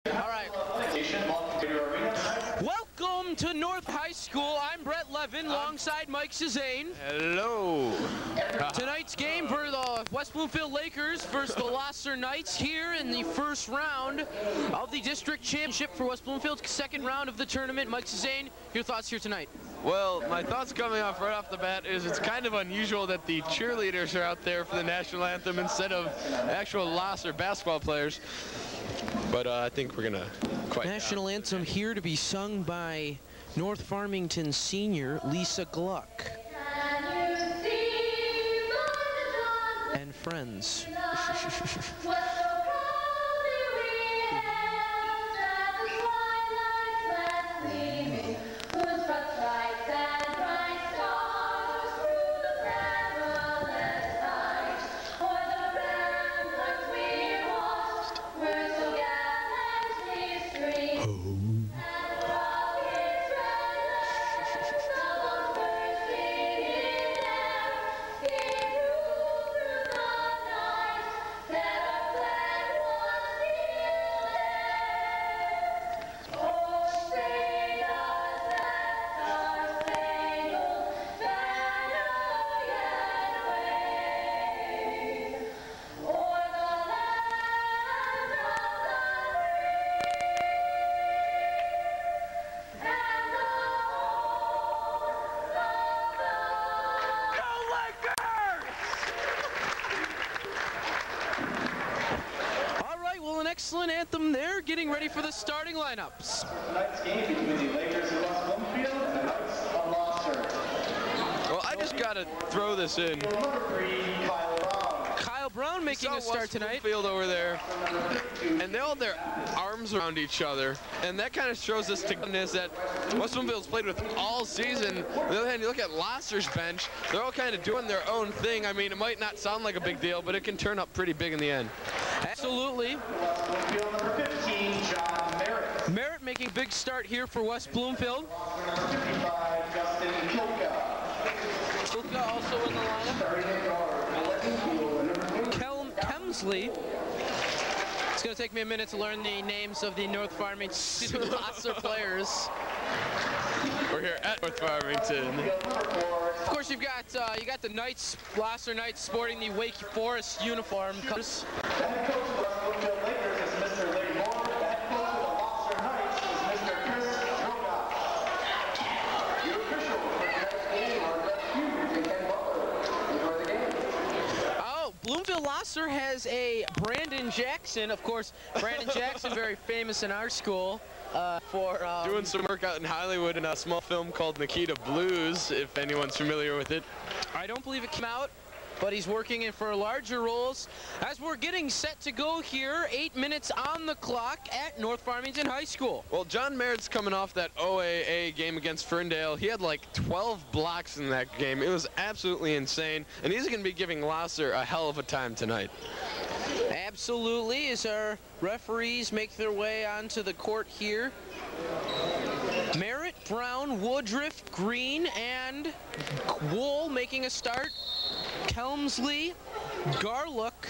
All right. Welcome to North High School. I'm Brett Levin, alongside Mike Cezanne. Hello. Tonight's game for the West Bloomfield Lakers versus the Lahser Knights here in the first round of the district championship for West Bloomfield. Second round of the tournament. Mike Cezanne, your thoughts here tonight? Well, my thoughts coming off right off the bat is it's kind of unusual that the cheerleaders are out there for the national anthem instead of actual Lahser basketball players. But I think we're gonna quite national anthem here to be sung by North Farmington senior Lisa Gluck and friends. Excellent anthem there, getting ready for the starting lineups. Tonight's game between the Lakers of West Bloomfield and the Knights of Lahser. Well, I just gotta throw this in. Number 3, Kyle Brown. Kyle Brown making a start tonight. Bloomfield over there, and they all have their arms around each other, and that kind of shows us togetherness that West Bloomfield's played with all season. On the other hand, you look at Lahser's bench; they're all kind of doing their own thing. I mean, it might not sound like a big deal, but it can turn up pretty big in the end. Absolutely. Number 15, John Merritt. Merritt making a big start here for West Bloomfield. Number 55, Justin Kilka. Kilka also in the lineup. Kemsley. It's going to take me a minute to learn the names of the North Farmington Lahser players. We're here at North Farmington. Of course, you got the Knights, Lahser Knights, sporting the Wake Forest uniform colors. The head coach of the West Bloomfield Lakers is Mr. Larry Moore. The head coach of the Lahser Knights is Mr. Chris Roda. Your official for tonight's game are Brett Hughes and Ken Butler. Enjoy the game. Oh, Bloomfield Lahser has a Brandon Jackson. Of course, Brandon Jackson, very famous in our school. For doing some work out in Hollywood in a small film called Nikita Blues, if anyone's familiar with it. I don't believe it came out, but he's working in for larger roles. As we're getting set to go here, 8 minutes on the clock at North Farmington High School. Well, John Merritt's coming off that OAA game against Ferndale. He had like 12 blocks in that game. It was absolutely insane, and he's going to be giving Lahser a hell of a time tonight. Absolutely, as our referees make their way onto the court here. Merritt, Brown, Woodruff, Green, and Wool making a start. Kelmsley, Garlock,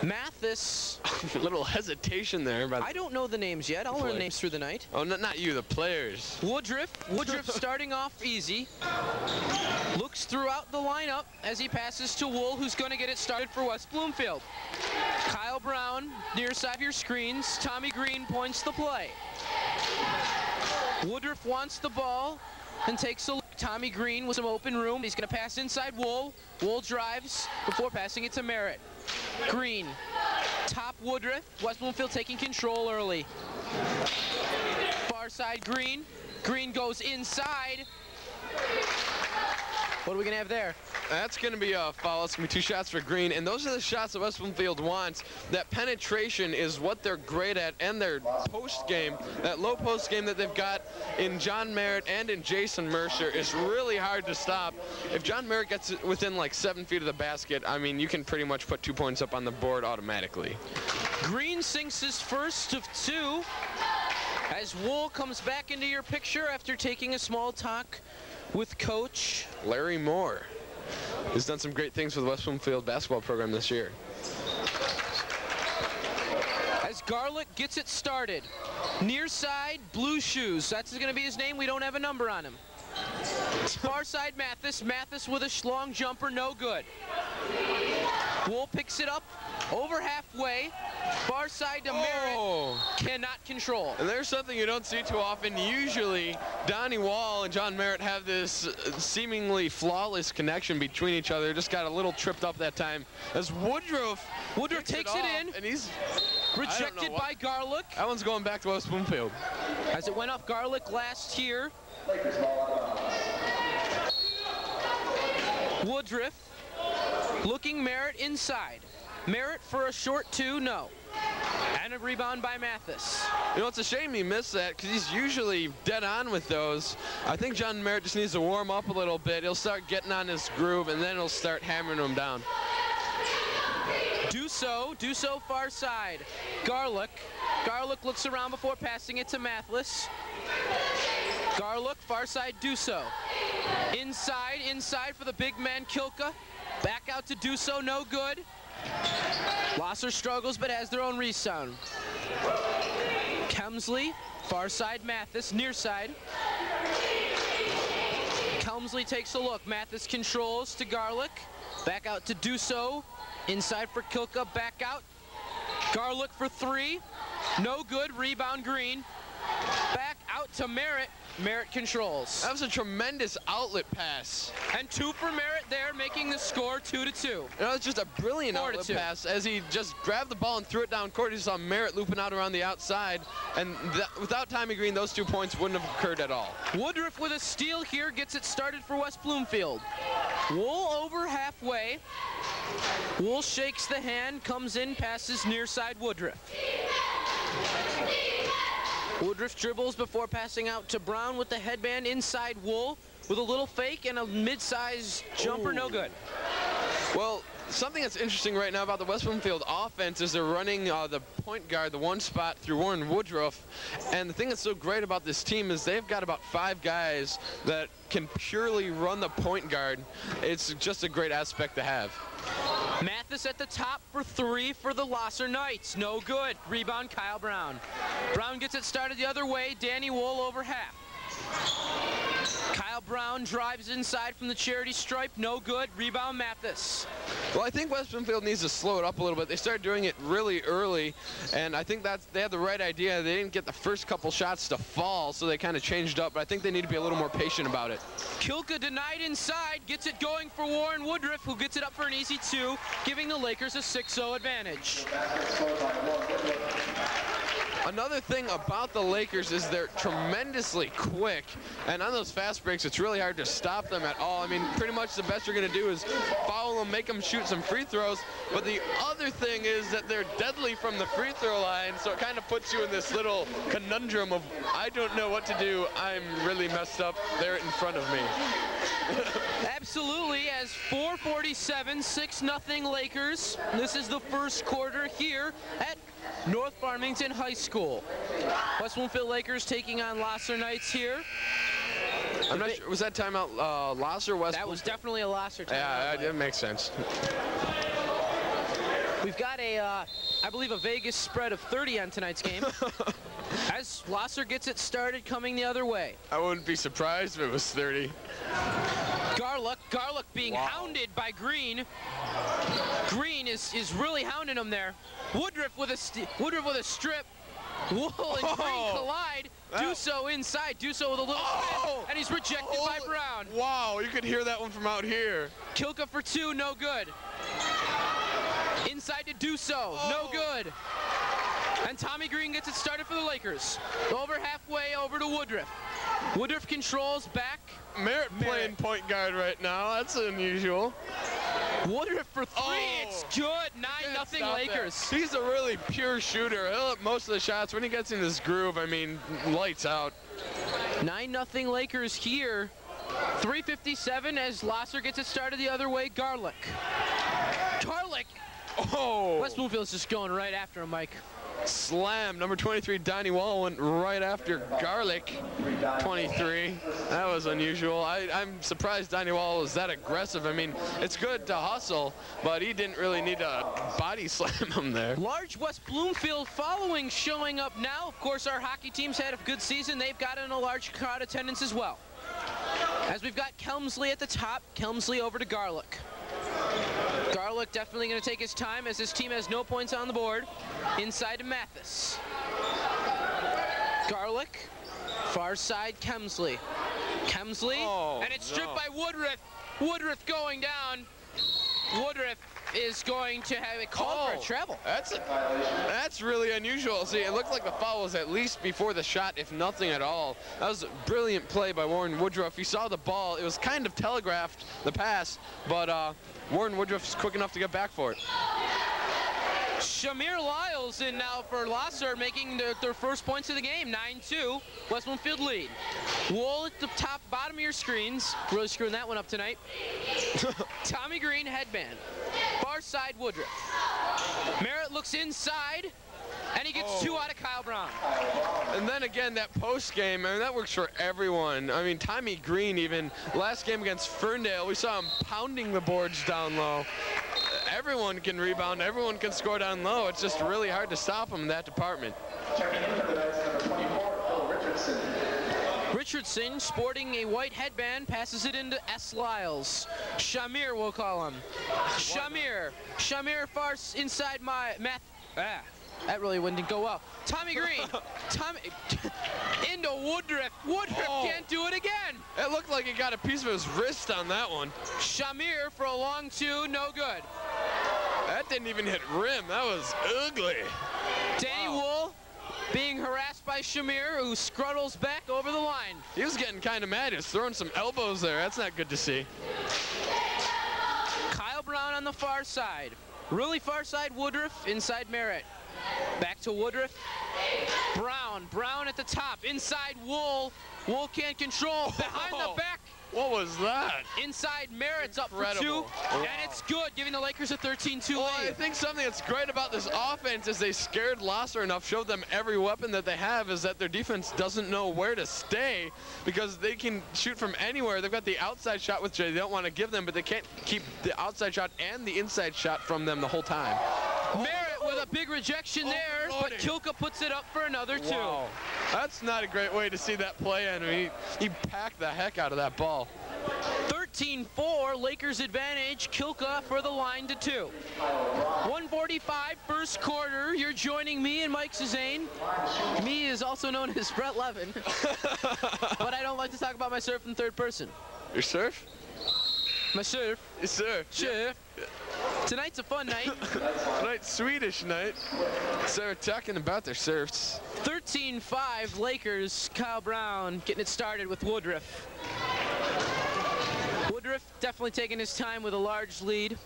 Mathis. A little hesitation there. But I don't know the names yet. I'll learn names through the night. Oh, not you, the players. Woodruff starting off easy. Looks throughout the lineup as he passes to Wool, who's going to get it started for West Bloomfield. Kyle Brown, near side of your screens. Tommy Green points the play. Woodruff wants the ball and takes a look. Tommy Green with some open room. He's going to pass inside Wool. Wool drives before passing it to Merritt. Green, top Woodruff. West Bloomfield taking control early. Far side Green. Green goes inside. What are we going to have there? That's going to be a foul. It's going to be 2 shots for Green, and those are the shots that West Bloomfield wants. That penetration is what they're great at, and their post game, that low post game that they've got in John Merritt and in Jason Mercer is really hard to stop. If John Merritt gets within like 7 feet of the basket, I mean, you can pretty much put 2 points up on the board automatically. Green sinks his first of 2 as Wool comes back into your picture after taking a small talk with Coach Larry Moore. He's done some great things for the West Bloomfield basketball program this year. As Garlic gets it started. Near side, Blue Shoes. That's going to be his name. We don't have a number on him. Far side, Mathis. Mathis with a long jumper, no good. Wool picks it up over halfway. Far side to Merritt. Cannot control. And there's something you don't see too often. Usually, Donnie Wall and John Merritt have this seemingly flawless connection between each other. Just got a little tripped up that time. As Woodruff takes it in. And he's rejected by Garlic. That one's going back to West Bloomfield. As it went off Garlic last here. Woodruff looking Merritt inside. Merritt for a short 2, no. And a rebound by Mathis. You know, it's a shame he missed that because he's usually dead on with those. I think John Merritt just needs to warm up a little bit. He'll start getting on his groove, and then he'll start hammering them down. Duso far side. Garlic looks around before passing it to Mathis. Garlic, far side, Duso. Inside for the big man, Kilka. Back out to Duso, no good. Lahser struggles but has their own resound. Kemsley, far side, Mathis, near side. Kemsley takes a look. Mathis controls to Garlic. Back out to Duso. Inside for Kilka, back out. Garlic for 3. No good, rebound Green. Back out to Merritt. Merritt controls. That was a tremendous outlet pass. And 2 for Merritt there, making the score 2-2. You know, it's just a brilliant outlet pass as he just grabbed the ball and threw it down court. He saw Merritt looping out around the outside, and without Tommy Green, those 2 points wouldn't have occurred at all. Woodruff with a steal here gets it started for West Bloomfield. Wool over halfway. Wool shakes the hand, comes in, passes near side Woodruff. Woodruff dribbles before passing out to Brown with the headband inside Wool with a little fake and a mid-size jumper, no good. Well, something that's interesting right now about the West Bloomfield offense is they're running the point guard, the one spot through Warren Woodruff. And the thing that's so great about this team is they've got about 5 guys that can purely run the point guard. It's just a great aspect to have. Mathis at the top for 3 for the Lahser Knights. No good. Rebound, Kyle Brown. Brown gets it started the other way. Danny Wool over half. Kyle Brown drives inside from the charity stripe. No good. Rebound, Mathis. Well, I think West Bloomfield needs to slow it up a little bit. They started doing it really early, and I think they had the right idea. They didn't get the first couple shots to fall, so they kind of changed up, but I think they need to be a little more patient about it. Kilka denied inside, gets it going for Warren Woodruff, who gets it up for an easy 2, giving the Lakers a 6-0 advantage. Another thing about the Lakers is they're tremendously quick, and on those fast breaks, it's really hard to stop them at all. I mean, pretty much the best you're going to do is foul them, make them shoot some free throws, but the other thing is that they're deadly from the free throw line, so it kind of puts you in this little conundrum of, I don't know what to do, I'm really messed up, they're in front of me. Absolutely, as 4:47, 6-0 Lakers. This is the first quarter here at North Farmington High School. West Bloomfield Lakers taking on Lahser Knights here. I'm not sure, was that timeout Lahser or West? That was definitely a Lahser timeout. Yeah, that makes sense. We've got I believe, a Vegas spread of 30 on tonight's game. As Lahser gets it started coming the other way. I wouldn't be surprised if it was 30. Garlic being hounded by Green. Green is really hounding him there. Woodruff with a strip. Wool and Green collide. Duso inside. Duso with a little spin, and he's rejected by Brown. Wow, you could hear that one from out here. Kilka for 2, no good. Inside to Duso, no good. And Tommy Green gets it started for the Lakers. Over halfway over to Woodruff. Woodruff controls back. Merritt playing point guard right now. That's unusual. Woodruff for 3. It's good. 9-0 Lakers. He's a really pure shooter. He'll hit most of the shots. When he gets in his groove, I mean, lights out. 9-0 Lakers here. 3:57 as Lahser gets it started the other way. Garlic. Oh! West Bloomfield's just going right after him, Mike. slam. Number 23, Donnie Wall, went right after Garlic, 23. That was unusual. I'm surprised Donnie Wall was that aggressive. I mean, it's good to hustle, but he didn't really need to body slam him there. Large West Bloomfield following showing up now. Of course, our hockey team's had a good season. They've gotten a large crowd attendance as well. As we've got Kelmsley at the top, Kelmsley over to Garlic. Garlic definitely going to take his time as his team has no points on the board. Inside to Mathis. Garlic, far side Kelmsley. Kelmsley, and it's stripped by Woodruff. Woodruff going down. Woodruff is going to have a call for a travel. That's really unusual. See, it looked like the foul was at least before the shot, if nothing at all. That was a brilliant play by Warren Woodruff. He saw the ball. It was kind of telegraphed, the pass, but Warren Woodruff's quick enough to get back for it. Shamir Lyles in now for Lahser, making their first points of the game. 9-2, West Bloomfield lead. Wool at the top, bottom of your screens. Really screwing that one up tonight. Tommy Green headband. Far side Woodruff. Merritt looks inside, and he gets 2 out of Kyle Brown. And then again, that post game, I mean, that works for everyone. I mean, Tommy Green, even last game against Ferndale, we saw him pounding the boards down low. Everyone can rebound, everyone can score down low. It's just really hard to stop him in that department. Checking in for the Knights, number 24, Phil Richardson. Richardson, sporting a white headband, passes it into S. Lyles. Shamir, we'll call him. Shamir. Shamir far inside my Math. That really didn't go well. Tommy Green. Tommy into Woodruff. Woodruff can't do it again. It looked like he got a piece of his wrist on that one. Shamir for a long 2, no good. That didn't even hit rim. That was ugly. Danny Wool being harassed by Shamir, who scruddles back over the line. He was getting kind of mad. He was throwing some elbows there. That's not good to see. Kyle Brown on the far side. Really far side Woodruff, inside Merritt. Back to Woodruff. Brown at the top. Inside Wool. Wool can't control. Behind the back. What was that? Inside Merritt's up for 2. And it's good, giving the Lakers a 13-2 lead. Well, I think something that's great about this offense is they scared Lahser enough, showed them every weapon that they have, is that their defense doesn't know where to stay because they can shoot from anywhere. They've got the outside shot, which they don't want to give them, but they can't keep the outside shot and the inside shot from them the whole time. Merritt with a big rejection there, but Kilka puts it up for another 2. Wow. That's not a great way to see that play. I mean, he packed the heck out of that ball. 13-4, Lakers advantage. Kilka for the line to 2. 1:45 first quarter. You're joining me and Mike Suzanne. Me is also known as Brett Levin. But I don't like to talk about my surf in third person. Your surf? My surf. Yes, sir. Surf. Yeah. Tonight's a fun night. Tonight's Swedish night. So they're talking about their surfs. 13-5 Lakers. Kyle Brown getting it started with Woodruff. Woodruff definitely taking his time with a large lead.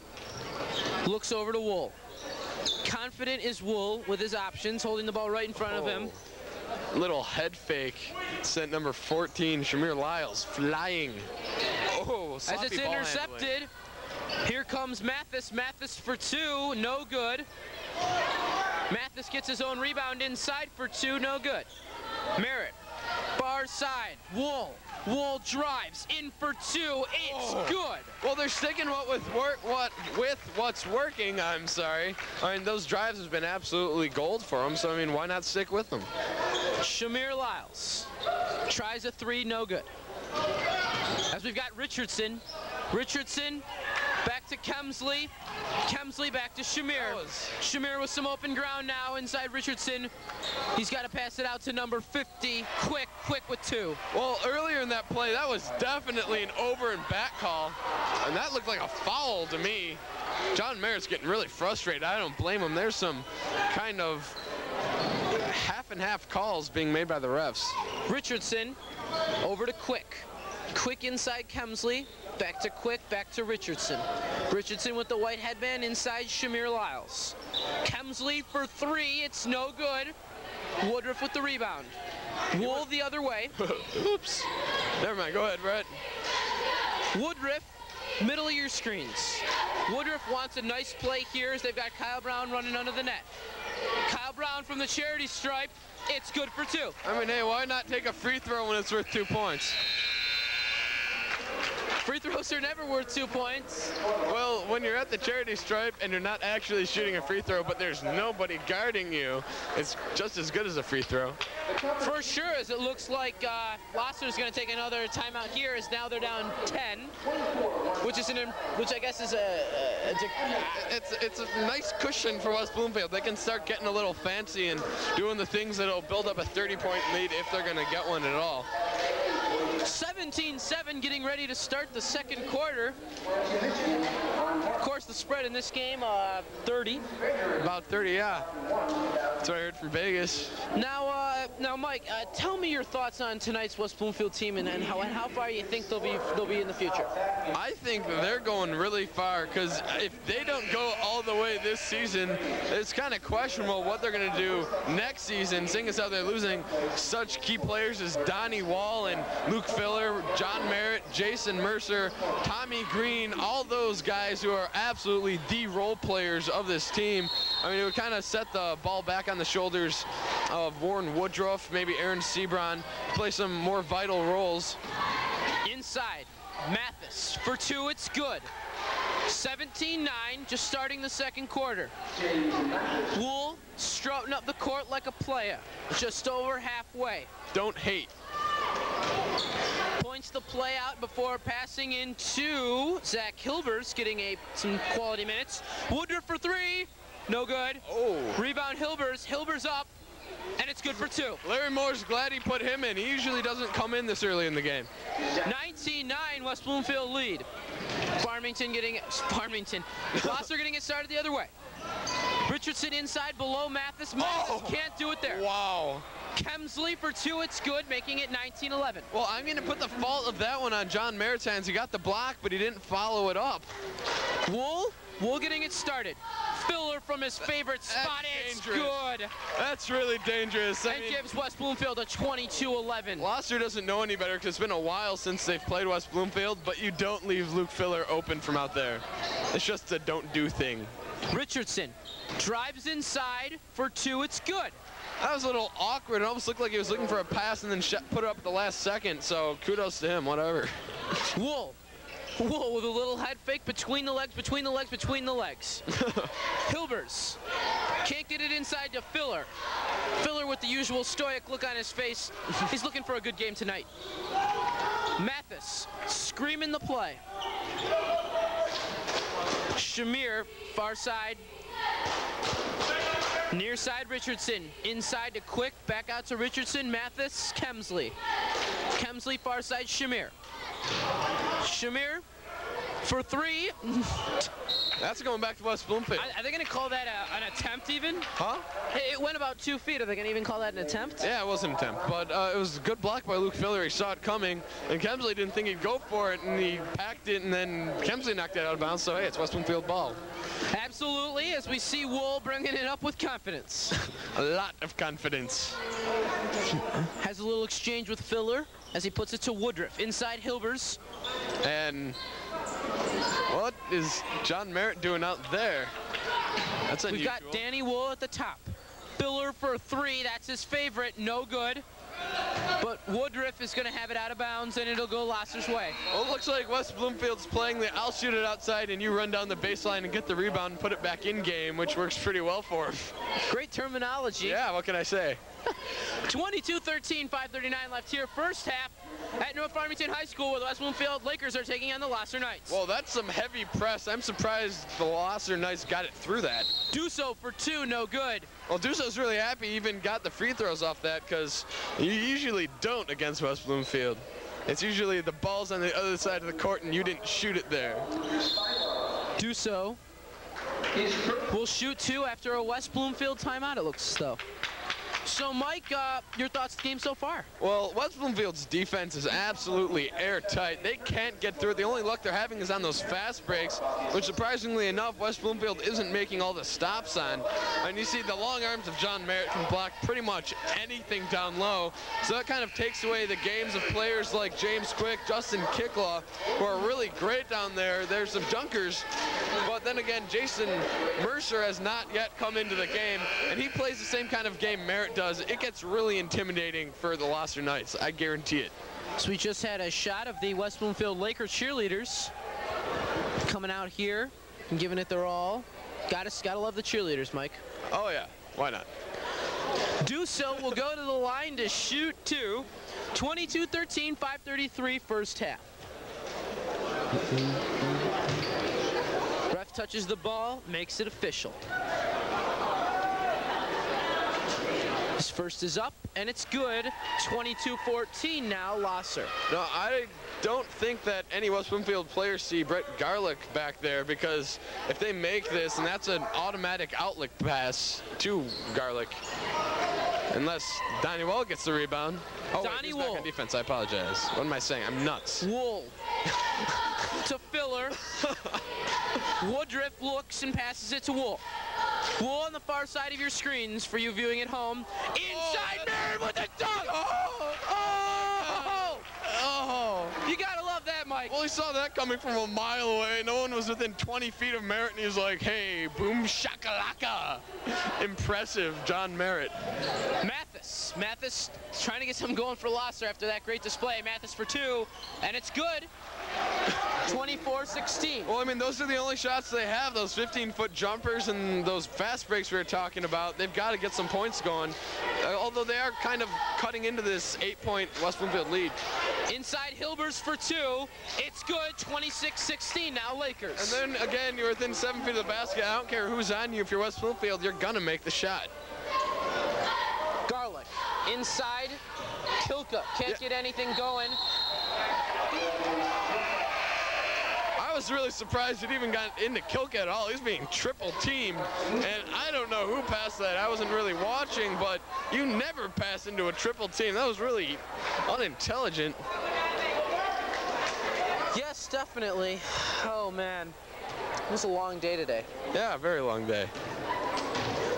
Looks over to Wool. Confident is Wool with his options, holding the ball right in front of him. Little head fake sent number 14, Shamir Lyles, flying. Oh, as it's intercepted, handling. Here comes Mathis. Mathis for 2, no good. Mathis gets his own rebound inside for 2, no good. Merritt, far side, Wool. Wool drives in for 2. It's good. Well, they're sticking with what's working. I'm sorry. I mean, those drives have been absolutely gold for them. So I mean, why not stick with them? Shamir Lyles tries a 3, no good. As we've got Richardson. Richardson back to Kemsley. Kemsley back to Shamir. Shamir with some open ground now inside Richardson. He's got to pass it out to number 50. Quick with 2. Well, earlier in that play, that was definitely an over and back call. And that looked like a foul to me. John Merritt's getting really frustrated. I don't blame him. There's some kind of half and half calls being made by the refs. Richardson over to Quick. Quick inside Kemsley. Back to Quick, back to Richardson. Richardson with the white headband inside Shamir Lyles. Kemsley for 3, it's no good. Woodruff with the rebound. Wool the other way. Oops. Never mind, go ahead, Brett. Woodruff, middle of your screens. Woodruff wants a nice play here as they've got Kyle Brown running under the net. Kyle Brown from the charity stripe. It's good for 2. I mean, hey, why not take a free throw when it's worth 2 points? Free throws are never worth 2 points. Well, when you're at the charity stripe and you're not actually shooting a free throw, but there's nobody guarding you, it's just as good as a free throw. For sure, as it looks like Lahser is going to take another timeout here, as now they're down 10, which I guess is it's a nice cushion for West Bloomfield. They can start getting a little fancy and doing the things that'll build up a 30-point lead if they're going to get one at all. 17-7, getting ready to start the second quarter. Of course, the spread in this game, 30. About 30, yeah. That's what I heard from Vegas. Now, Mike, tell me your thoughts on tonight's West Bloomfield team and how far you think they'll be in the future. I think they're going really far, because if they don't go all the way this season, it's kind of questionable what they're going to do next season, seeing as how they're losing such key players as Donnie Wall and Luke Filler, John Merritt, Jason Mercer, Tommy Green, all those guys who are absolutely the role players of this team. I mean, it would kind of set the ball back on the shoulders of Warren Woodruff, maybe Aaron Sebron, play some more vital roles. Inside, Mathis for 2, it's good. 17-9, just starting the second quarter. Wool strutting up the court like a player, just over halfway. Don't hate. Points the play out before passing into Zach Hilbers, getting some quality minutes. Woodruff for 3, no good. Oh. Rebound Hilbers, Hilbers up, and it's good for 2. Larry Moore's glad he put him in. He usually doesn't come in this early in the game. 19-9, West Bloomfield lead. Lahser getting it started the other way. Richardson inside below Mathis. Mathis can't do it there. Wow. Kemsley for 2, it's good, making it 19-11. Well, I'm going to put the fault of that one on John Merritt's hands. He got the block, but he didn't follow it up. Wool getting it started. Filler from his favorite spot. It's good. That's really dangerous. And gives West Bloomfield a 22-11. Lahser doesn't know any better because it's been a while since they've played West Bloomfield, but you don't leave Luke Filler open from out there. It's just a don't do thing. Richardson drives inside for 2, it's good. That was a little awkward. It almost looked like he was looking for a pass and then put it up at the last second, so kudos to him, whatever. Wool with a little head fake between the legs. Hilbers can't get it inside to Filler. Filler with the usual stoic look on his face. He's looking for a good game tonight. Mathis screaming the play. Shamir, far side. Near side Richardson, inside to Quick, back out to Richardson, Mathis, Kemsley. Kemsley, far side, Shamir. Shamir for 3. That's going back to West Bloomfield. Are they going to call that an attempt even? Huh? It went about 2 feet. Are they going to even call that an attempt? Yeah, it was an attempt, but it was a good block by Luke Filler. He saw it coming, and Kemsley didn't think he'd go for it, and he packed it, and then Kemsley knocked it out of bounds, so hey, it's West Bloomfield ball. Absolutely, as we see Wool bringing it up with confidence. A lot of confidence. Has a little exchange with Filler as he puts it to Woodruff. Inside Hilbers. And what is John Merritt doing out there? That's unusual. We've got Danny Wool at the top. Filler for 3, that's his favorite, no good. But Woodruff is going to have it out of bounds, and it'll go Lahser's way. Well, it looks like West Bloomfield's playing the I'll shoot it outside and you run down the baseline and get the rebound and put it back in game, which works pretty well for him. Great terminology. Yeah, what can I say? 22-13, 5:39 left here. First half at North Farmington High School, where the West Bloomfield Lakers are taking on the Lahser Knights. Well, that's some heavy press. I'm surprised the Lahser Knights got it through that. Duso for 2, no good. Well, Duso's really happy he even got the free throws off that, because you usually don't against West Bloomfield. It's usually the ball's on the other side of the court and you didn't shoot it there. Duso will shoot 2 after a West Bloomfield timeout, it looks though. So, Mike, your thoughts on the game so far? Well, West Bloomfield's defense is absolutely airtight. They can't get through it. The only luck they're having is on those fast breaks, which surprisingly enough, West Bloomfield isn't making all the stops on. And you see the long arms of John Merritt can block pretty much anything down low. So that kind of takes away the games of players like James Quick, Justin Kicklaw, who are really great down there. There's some dunkers. But then again, Jason Mercer has not yet come into the game, and he plays the same kind of game Merritt does. It gets really intimidating for the Lahser Knights. I guarantee it. So we just had a shot of the West Bloomfield Lakers cheerleaders coming out here and giving it their all. Gotta love the cheerleaders, Mike. Oh yeah, why not? Duso will go to the line to shoot two. 22-13, 5:33 first half. Ref touches the ball, makes it official. His first is up, and it's good. 22-14 now, Lahser. No, I don't think that any West Bloomfield players see Brett Garlick back there, because if they make this, and that's an automatic outlet pass to Garlick, unless Donnie Wall gets the rebound. Oh, Donnie he's back Wool. on defense. I apologize. What am I saying? I'm nuts. Wool to Filler. Woodruff looks and passes it to Wool. Wool on the far side of your screens for you viewing at home. Inside Merritt with a dunk! Oh! You gotta love that, Mike. Well, he saw that coming from a mile away. No one was within 20 feet of Merritt, and he was like, hey, boom shakalaka. Impressive, John Merritt. Mathis trying to get something going for Lahser after that great display. Mathis for two, and it's good. 24-16. Well, I mean, those are the only shots they have, those 15-foot jumpers and those fast breaks we were talking about. They've got to get some points going, although they are kind of cutting into this 8-point West Bloomfield lead. Inside Hilbers for two. It's good. 26-16 now, Lakers. And then, again, you're within 7 feet of the basket. I don't care who's on you. If you're West Bloomfield, you're going to make the shot. Garlic inside. Kilka can't get anything going. I was really surprised it even got into Kilka at all. He's being triple teamed, and I don't know who passed that. I wasn't really watching, but you never pass into a triple team. That was really unintelligent. Yes, definitely. Oh, man. It was a long day today. Yeah, very long day.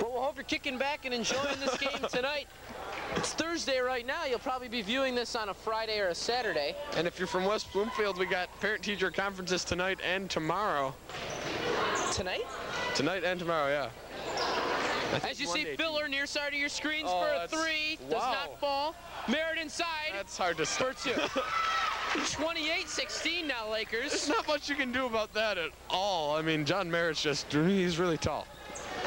Well, we'll hope you're kicking back and enjoying this game tonight. It's Thursday right now. You'll probably be viewing this on a Friday or a Saturday. And if you're from West Bloomfield, we got parent-teacher conferences tonight and tomorrow. Tonight? Tonight and tomorrow, yeah. As you see, Filler near side of your screens Oh, for a that's- three. Does wow. not fall. Merritt inside That's hard to for stop. two. 28-16 now, Lakers. There's not much you can do about that at all. I mean, John Merritt's he's really tall.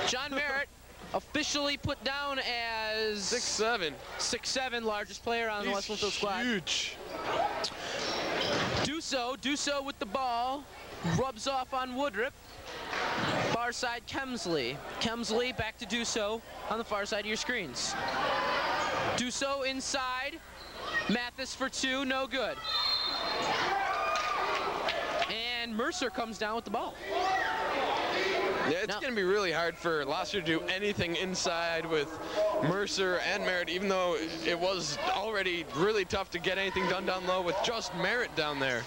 John Merritt officially put down as 6'7". 6'7", largest player on the West Bloomfield squad. Huge. Duso with the ball, rubs off on Woodruff. Far side Kemsley. Kemsley back to Duso on the far side of your screens. Duso inside. Mathis for two, no good. And Mercer comes down with the ball. Yeah, it's going to be really hard for Lahser to do anything inside with Mercer and Merritt, even though it was already really tough to get anything done down low with just Merritt down there.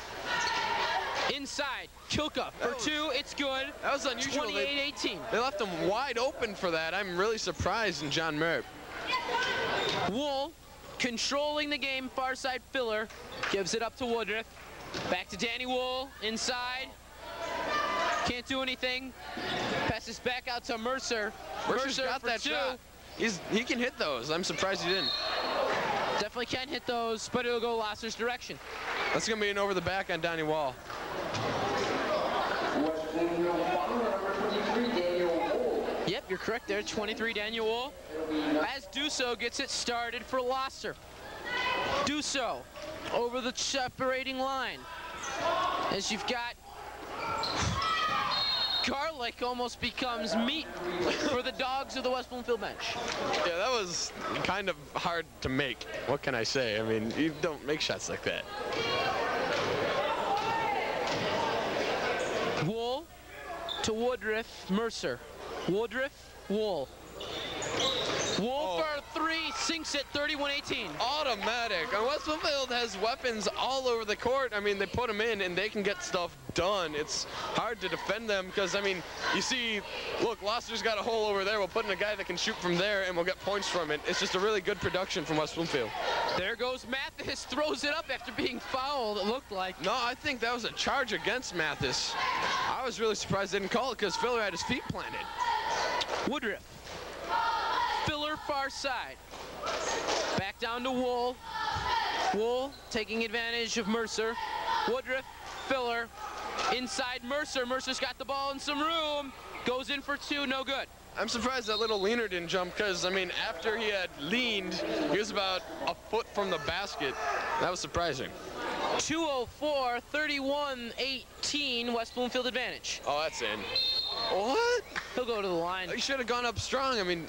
Inside, Kilka for two, it's good. That was unusual. 28-18. They left him wide open for that. I'm really surprised in John Merritt. Wool controlling the game, far side Filler, gives it up to Woodruff. Back to Danny Wool, inside. Can't do anything. Passes back out to Mercer. Mercer's got for that two. shot. He can hit those. I'm surprised he didn't. Definitely can hit those, but it'll go Lahser's direction. That's going to be an over the back on Donnie Wall. Yep, you're correct there. 23, Daniel Wool. As Duso gets it started for Lahser. Duso over the separating line. As you've got Garlic almost becomes meat for the dogs of the West Bloomfield bench. Yeah, that was kind of hard to make. What can I say? I mean, you don't make shots like that. Wool to Woodruff, Mercer. Woodruff, Wool. Wool for three, he sinks it 31-18. Automatic. And West Bloomfield has weapons all over the court. I mean, they put them in and they can get stuff done. It's hard to defend them because, I mean, you see, look, Lahser's got a hole over there. We'll put in a guy that can shoot from there and we'll get points from it. It's just a really good production from West Bloomfield. There goes Mathis, throws it up after being fouled, it looked like. No, I think that was a charge against Mathis. I was really surprised they didn't call it because Filler had his feet planted. Woodruff. Filler far side. Back down to Wool. Wool taking advantage of Mercer. Woodruff, Filler, inside Mercer. Mercer's got the ball in some room. Goes in for two, no good. I'm surprised that little leaner didn't jump because, I mean, after he had leaned, he was about a foot from the basket. That was surprising. 2:04, 31-18, West Bloomfield advantage. Oh, that's in. What? He'll go to the line. He should have gone up strong. I mean,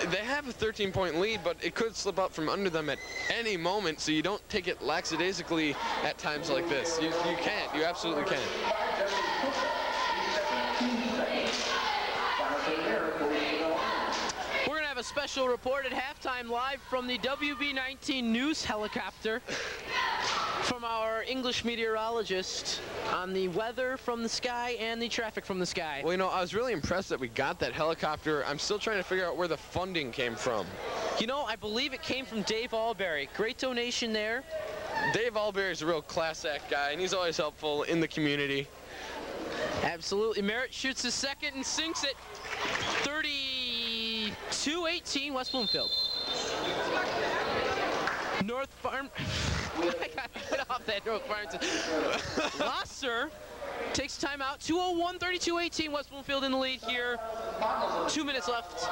they have a 13-point lead, but it could slip out from under them at any moment, so you don't take it lackadaisically at times like this. You can't. You absolutely can't. We're going to have a special report at halftime live from the WB19 News helicopter from our English meteorologist on the weather from the sky and the traffic from the sky. Well, you know, I was really impressed that we got that helicopter. I'm still trying to figure out where the funding came from. You know, I believe it came from Dave Alberry. Great donation there. Dave Alberry is a real class act guy, and he's always helpful in the community. Absolutely. Merritt shoots his second and sinks it. 32-18, West Bloomfield. North Farm. I gotta get off that North Farmington. Lahser takes timeout. 2:01, 32-18. West Bloomfield in the lead here. 2 minutes left.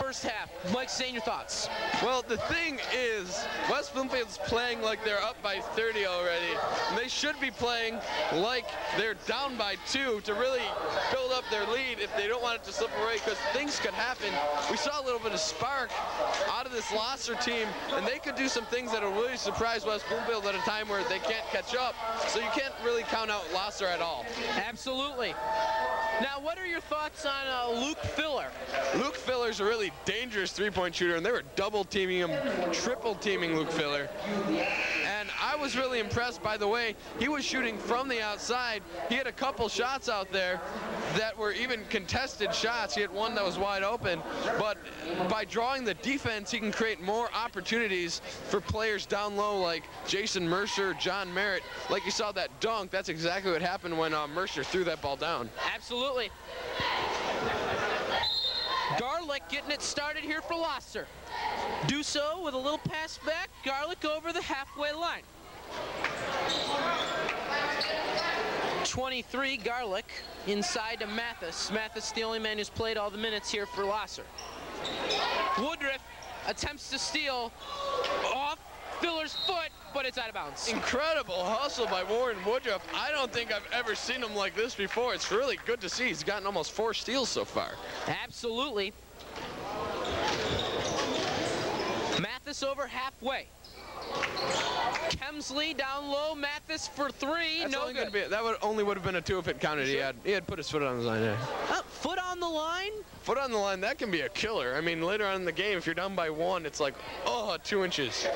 First half. Mike, saying your thoughts. Well, the thing is, West Bloomfield's playing like they're up by 30 already. And they should be playing like they're down by 2 to really build up their lead if they don't want it to slip away, because things could happen. We saw a little bit of spark out of this Lahser team, and they could do some things that will really surprise West Bloomfield at a time where they can't catch up. So you can't really count out Lahser at all. Absolutely. Now, what are your thoughts on Luke Filler? Luke Filler's a really dangerous three-point shooter, and they were double-teaming him, triple-teaming Luke Filler. And I was really impressed by the way he was shooting from the outside. He had a couple shots out there that were even contested shots. He had one that was wide open, but by drawing the defense, he can create more opportunities for players down low like Jason Mercer, John Merritt. Like you saw that dunk, that's exactly what happened when Mercer threw that ball down. Absolutely. Garlick getting it started here for Lahser. Do so with a little pass back. Garlick over the halfway line. 23, Garlick inside to Mathis. Mathis, the only man who's played all the minutes here for Lahser. Woodruff attempts to steal off Filler's foot, but it's out of bounds. Incredible hustle by Warren Woodruff. I don't think I've ever seen him like this before. It's really good to see. He's gotten almost 4 steals so far. Absolutely. Mathis over halfway. Kemsley down low. Mathis for 3. That's no good. that only would have been a 2 if it counted. Sure. He had put his foot on the line there. Foot on the line? Foot on the line, that can be a killer. I mean, later on in the game, if you're down by 1, it's like, oh, 2 inches.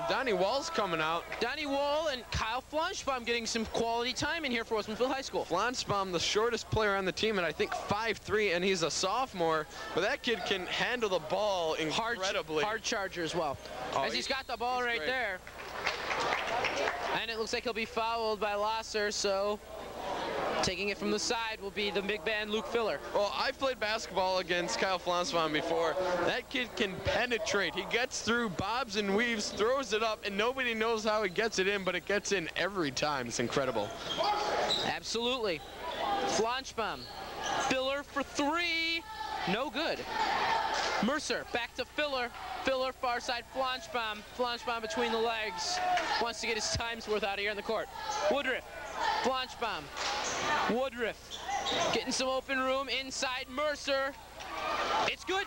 Donnie Wall's coming out. Donnie Wall and Kyle Flanschbaum getting some quality time in here for West Bloomfield High School. Flanschbaum, the shortest player on the team, and I think 5'3", and he's a sophomore. But that kid can handle the ball incredibly. Hard charger as well. As he's got the ball right there. And it looks like he'll be fouled by Lahser, so taking it from the side will be the big man Luke Filler. Well, I've played basketball against Kyle Flanschbaum before. That kid can penetrate. He gets through, bobs and weaves, throws it up, and nobody knows how he gets it in, but it gets in every time. It's incredible. Absolutely. Flanschbaum. Filler for 3. No good. Mercer back to Filler. Filler far side Flanschbaum. Flanschbaum between the legs. Wants to get his time's worth out of here in the court. Woodruff. Flanschbaum. Woodruff getting some open room inside Mercer. It's good.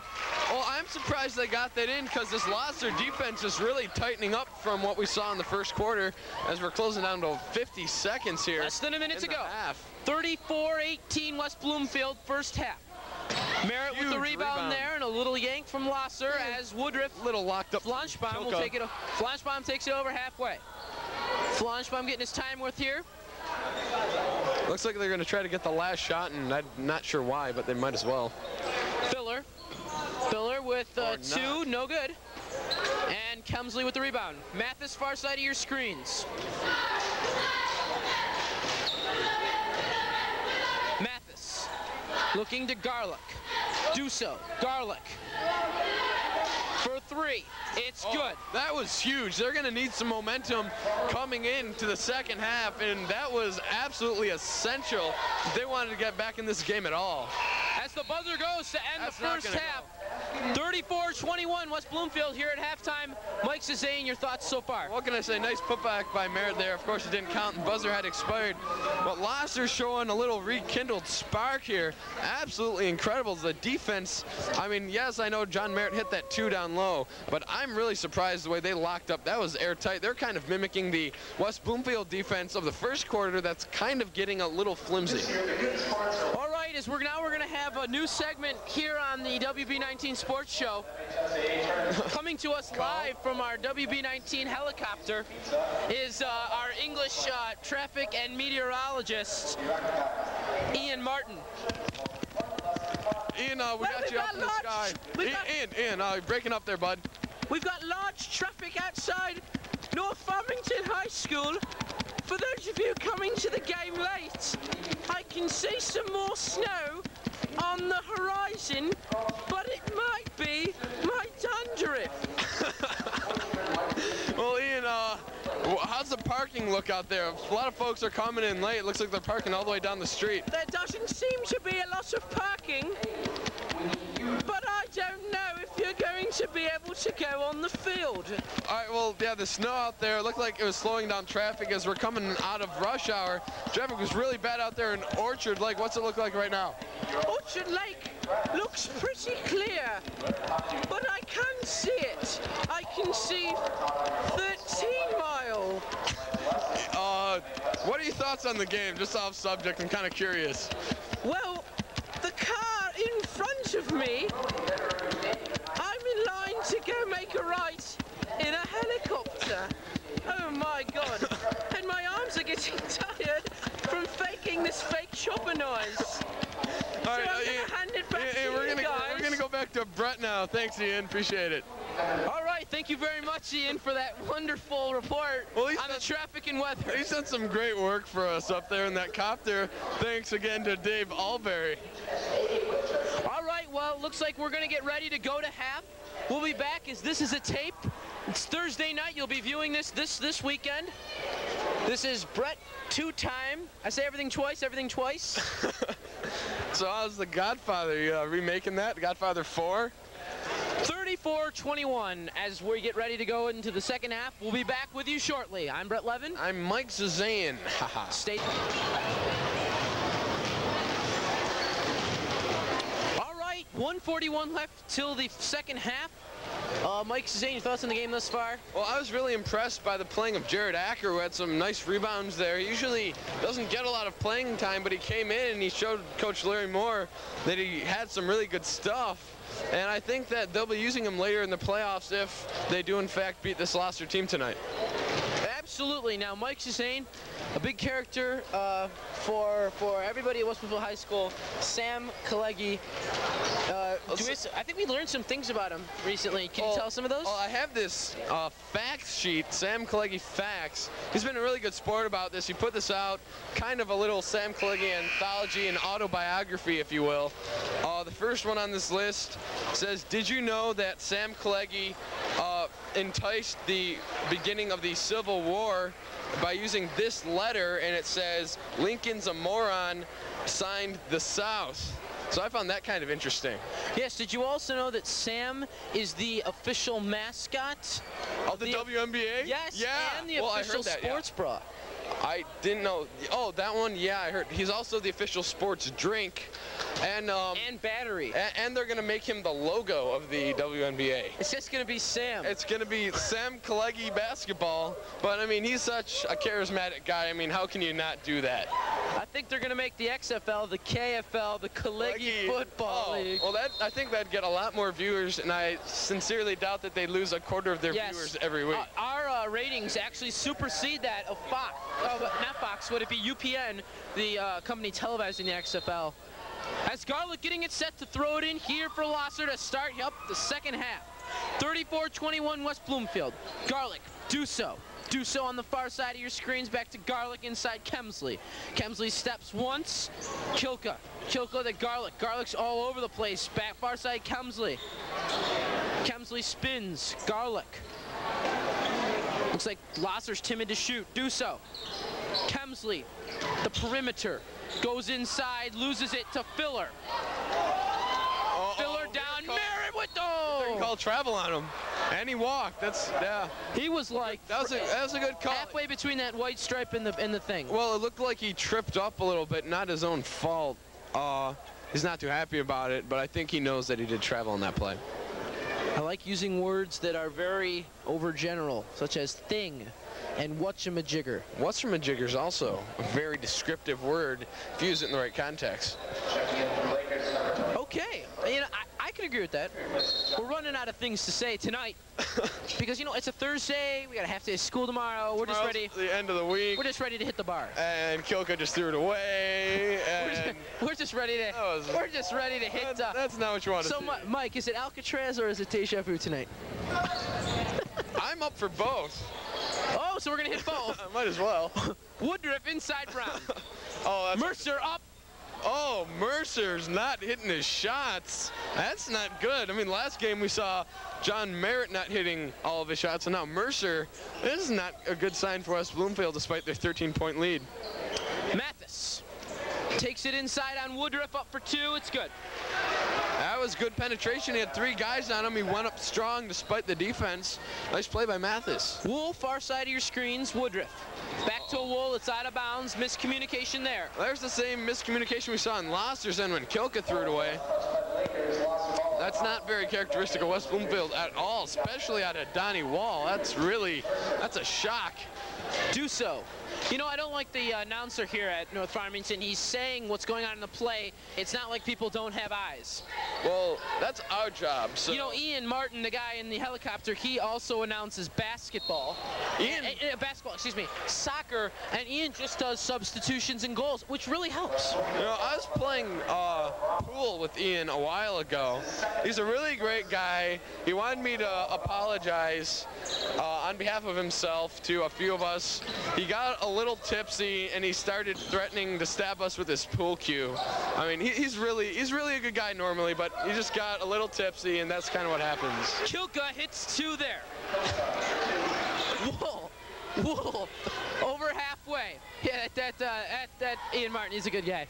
Well, I'm surprised they got that in because this Lahser defense is really tightening up from what we saw in the first quarter as we're closing down to 50 seconds here. Less than a minute to go. Half. 34-18 West Bloomfield, first half. Merritt with the rebound there, and a little yank from Lahser as Woodruff, Little locked up. Flanschbaum will take it. Flanschbaum takes it over halfway. Flanschbaum getting his time worth here. Looks like they're going to try to get the last shot, and I'm not sure why, but they might as well. Filler with two, no good. And Kemsley with the rebound. Mathis, far side of your screens. Mathis looking to Garlick. Do so. Garlick for three. It's good. That was huge. They're going to need some momentum coming into the second half, and that was absolutely essential if they wanted to get back in this game at all. As the buzzer goes to end the first half. 34-21 West Bloomfield here at halftime. Mike Cezanne, your thoughts so far? What can I say? Nice putback by Merritt there. Of course, it didn't count, and buzzer had expired. But Lahser showing a little rekindled spark here. Absolutely incredible. The defense, I mean, yes, I know John Merritt hit that two down low, but I'm really surprised the way they locked up. That was airtight. They're kind of mimicking the West Bloomfield defense of the first quarter that's kind of getting a little flimsy. All right, as we're going to have a new segment here on the WB19 Sports Show. Coming to us live from our WB19 helicopter is our English traffic and meteorologist, Ian Martin. Ian, we got you up in the sky. Ian, you're breaking up there, bud. We've got large traffic outside North Farmington High School. For those of you coming to the game late, I can see some more snow on the horizon, but it might be my Dundrift. Well, Ian, how's the parking look out there? A lot of folks are coming in late. It looks like they're parking all the way down the street. There doesn't seem to be a lot of parking, but I don't know if you're going to be able to go on the field. All right, well, yeah, the snow out there looked like it was slowing down traffic as we're coming out of rush hour. Traffic was really bad out there in Orchard Lake. What's it look like right now? Orchard Lake looks pretty clear, but I can see it. I can see 13 Mile. What are your thoughts on the game? Just off subject, I'm kind of curious. Well, the car in front of me, I'm in line to go make a right in a helicopter. Oh my God. And my arms are getting tired from faking this fake chopper noise. All right, so I'm going to hand it back to we're you gonna guys. We're going to go back to Brett now. Thanks, Ian. Appreciate it. All right, thank you very much, Ian, for that wonderful report on the traffic and weather. He's done some great work for us up there in that copter. Thanks again to Dave Alberry. All right, well, it looks like we're going to get ready to go to half. We'll be back as this is a tape. It's Thursday night. You'll be viewing this weekend. This is Brett two-time. I say everything twice, everything twice. So how's The Godfather? You remaking that? Godfather 4? 34-21 as we get ready to go into the second half. We'll be back with you shortly. I'm Brett Levin. I'm Mike Cezanne. Stay. All right, 1:41 left till the second half. Mike Cezanne, your thoughts on the game thus far? Well, I was really impressed by the playing of Jared Acker, who had some nice rebounds there. He usually doesn't get a lot of playing time, but he came in and he showed Coach Larry Moore that he had some really good stuff. And I think that they'll be using him later in the playoffs if they do, in fact, beat this Lahser team tonight. Absolutely. Now, Mike Cezanne, a big character for everybody at West Bloomfield High School. Sam Kalegi. I think we learned some things about him recently. Can you tell us some of those? I have this facts sheet, Sam Kalegi facts. He's been a really good sport about this. He put this out, kind of a little Sam Kalegi anthology and autobiography, if you will. The first one on this list says, did you know that Sam Kalegi enticed the beginning of the Civil War by using this letter, and it says, Lincoln's a moron, signed the South. So I found that kind of interesting. Yes, did you also know that Sam is the official mascot of the WNBA? Yes, yeah. and the official sports bra. I didn't know. Oh, that one? Yeah, I heard. He's also the official sports drink. And battery. And they're going to make him the logo of the WNBA. It's just going to be Sam. It's going to be Sam Kalegi basketball. But, I mean, he's such a charismatic guy. I mean, how can you not do that? I think they're going to make the XFL, the KFL, the Kalegi Football League. Well, I think that'd get a lot more viewers, and I sincerely doubt that they lose a quarter of their viewers every week. Our ratings actually supersede that of Fox. Not Fox, would it be UPN, the company televising the XFL. As Garlick getting it set to throw it in here for Lahser to start up the second half. 34-21 West Bloomfield. Garlick, do so. Do so on the far side of your screens. Back to Garlick inside Kemsley. Kemsley steps once. Kilka to Garlick. Garlick's all over the place. Back far side Kemsley. Kemsley spins. Garlick. Looks like Lahser's timid to shoot. Do so. Kemsley, the perimeter. Goes inside, loses it to Filler. Filler down, Merritt with They call travel on him. And he walked. He was like that was a good call. halfway between that white stripe and the thing. Well, it looked like he tripped up a little bit, not his own fault. He's not too happy about it, but I think he knows that he did travel on that play. I like using words that are very overgeneral, such as thing and whatchamajigger. Whatchamajigger is also a very descriptive word if you use it in the right context. Okay, you know, I can agree with that. We're running out of things to say tonight because, you know, it's a Thursday. We got a half day of school tomorrow. We're just ready. The end of the week. We're just ready to hit the bar. And Kilka just threw it away. And we're just ready to. We're just ready to hit. That's not what you want to see. So, Mike, is it Alcatraz or is it Deja Vu tonight? I'm up for both. Oh, so we're gonna hit both. Might as well. Woodruff inside Brown. Mercer up. Oh, Mercer's not hitting his shots. That's not good. I mean, last game we saw John Merritt not hitting all of his shots, and now Mercer. This is not a good sign for West Bloomfield despite their 13-point lead. Mathis takes it inside on Woodruff, up for two. It's good. That was good penetration. He had three guys on him. He went up strong despite the defense. Nice play by Mathis. Wool, far side of your screens, Woodruff. Back to Wool, it's out of bounds. Miscommunication there. There's the same miscommunication we saw in Lahser's end when Kilka threw it away. That's not very characteristic of West Bloomfield at all, especially out of Donnie Wall. That's a shock. Do so. You know, I don't like the announcer here at North Farmington. He's saying what's going on in the play. It's not like people don't have eyes. Well, that's our job. So. You know, Ian Martin, the guy in the helicopter, he also announces basketball. Soccer, and Ian just does substitutions and goals, which really helps. You know, I was playing pool with Ian a while ago. He's a really great guy. He wanted me to apologize on behalf of himself to a few of us. He got a little tipsy and he started threatening to stab us with his pool cue. I mean, he's really a good guy normally, but he just got a little tipsy, and that's kind of what happens. Kilka hits two there. Wool, over halfway. Yeah, that Ian Martin, he's a good guy.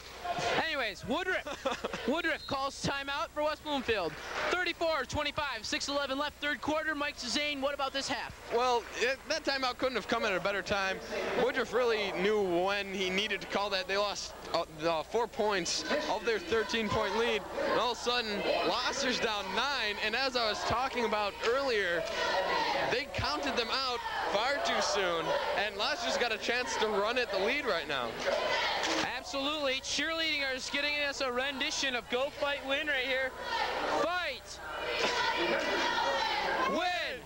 Anyways, Woodruff calls timeout for West Bloomfield. 34-25, 6:11 left, third quarter. Mike Zane, what about this half? Well, that timeout couldn't have come at a better time. Woodruff really knew when he needed to call that. They lost 4 points of their 13-point lead, and all of a sudden, Lahser's down 9, and as I was talking about earlier, they counted them out far too soon, and Lahser's got a chance to run at the lead right now. Absolutely. Cheerleaders getting us a rendition of Go Fight Win right here. Fight! Win!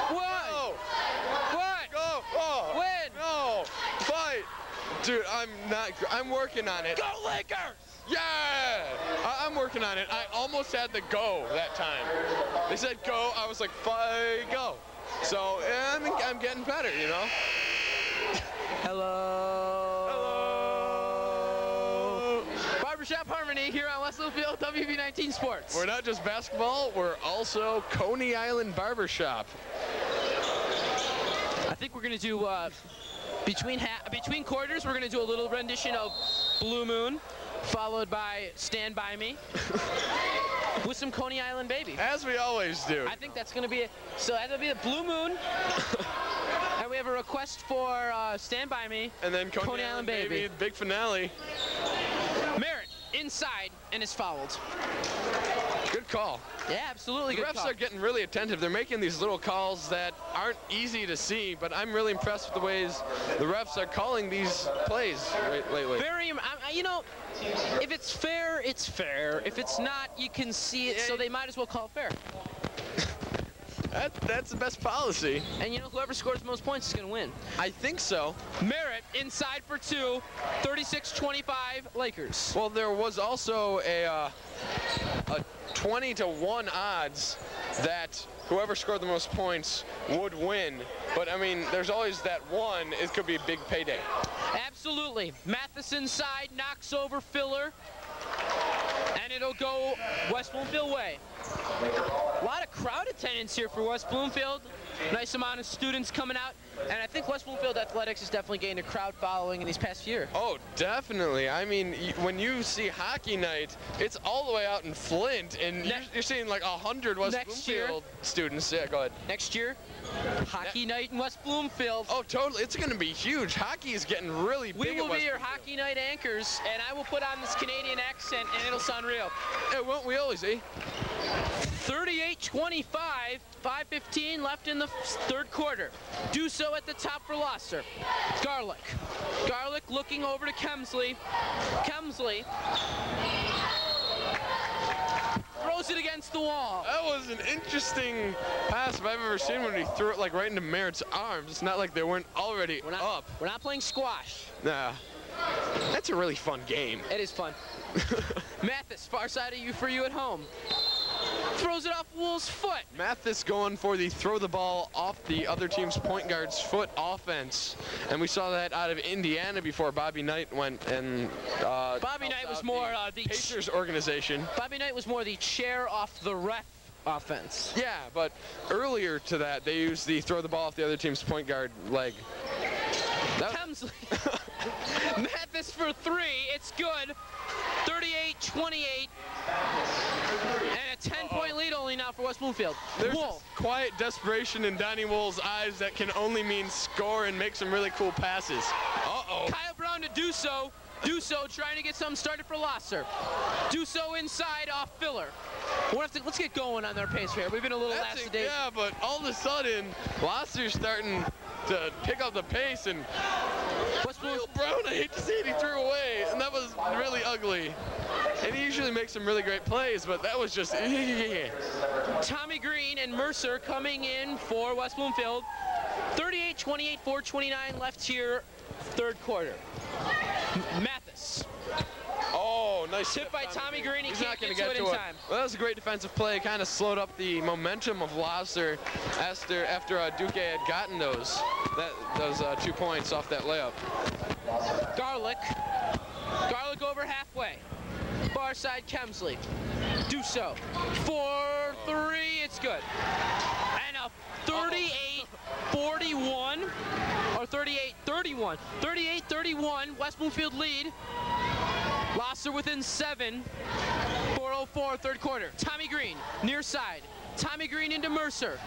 What? Go! What? Go! Oh! Win! No! Fight! Dude, I'm working on it. Go Lakers! Yeah! I'm working on it. I almost had the go that time. They said go, I was like, fight, go. So, I'm getting better, you know? Hello. Hello. Barbershop Harmony here on West Bloomfield, WB19 Sports. We're not just basketball, we're also Coney Island Barbershop. I think we're going to do, between quarters, we're going to do a little rendition of Blue Moon, followed by Stand By Me, with some Coney Island Baby. As we always do. I think that's going to be it. So that'll be the Blue Moon. And we have a request for Stand By Me. And then Coney Island Baby, big finale. Merritt inside and is fouled. Good call. Yeah, absolutely good The refs call. are getting really attentive. They're making these little calls that aren't easy to see, but I'm really impressed with the ways the refs are calling these plays lately. Very, you know, if it's fair, it's fair. If it's not, you can see it, so they might as well call it fair. That's the best policy. And you know, whoever scores the most points is going to win. I think so. Merritt inside for two, 36-25 Lakers. Well, there was also a 20-to-1 odds that whoever scored the most points would win. But I mean, there's always that one. It could be a big payday. Absolutely. Mathis inside, knocks over Filler. And it'll go West Bloomfield way. A lot of crowd attendance here for West Bloomfield. Nice amount of students coming out. And I think West Bloomfield Athletics has definitely gained a crowd following in these past year. Oh, definitely. I mean, when you see hockey night, it's all the way out in Flint, and you're seeing like 100 West Bloomfield students. Yeah, go ahead. Next year, hockey night in West Bloomfield. Oh, totally. It's going to be huge. Hockey is getting really big. We will be your hockey night anchors, and I will put on this Canadian accent, and it'll sound real. Hey, won't we always, eh? 38-25, 5:15 left in the third quarter. Do so at the top for Lahser. Garlick. Garlick looking over to Kemsley. Kemsley throws it against the wall. That was an interesting pass if I've ever seen when he threw it like right into Merritt's arms. It's not like they weren't already up. We're not playing squash. Nah. That's a really fun game. It is fun. Mathis, far side of you for you at home. Throws it off Wool's foot. Mathis going for the throw the ball off the other team's point guard's foot offense. And we saw that out of Indiana before Bobby Knight went and Bobby Knight was more the Pacers organization. Bobby Knight was more the chair off the ref offense. Yeah, but earlier to that, they used the throw the ball off the other team's point guard leg. Kemsley. Mathis for three. It's good. 38-28. And a 10-point lead only now for West Bloomfield. There's quiet desperation in Donnie Wool's eyes that can only mean score and make some really cool passes. Uh-oh. Kyle Brown to Duso. Duso trying to get something started for Lahser. Duso inside off Filler. Let's get going on their pace here. We've been a little lackadaisical. Yeah, but all of a sudden, Lahser's starting to pick up the pace, and Kyle Brown, I hate to see it, he threw away, and that was really ugly. And he usually makes some really great plays, but that was just Tommy Green and Mercer coming in for West Bloomfield. 38-28, 4:29 left here, third quarter. Mathis. Oh, nice tip by Tommy Green. He's not going to get to it in time. Well, that was a great defensive play. Kind of slowed up the momentum of Lahser after Duque had gotten those 2 points off that layup. Garlick over halfway. Far side Kemsley. Do so. 4-3. It's good. And a 38-41 or 38-31. 38-31. West Bloomfield lead. Lahser within 7. 4:04 third quarter. Tommy Green near side. Tommy Green into Mercer.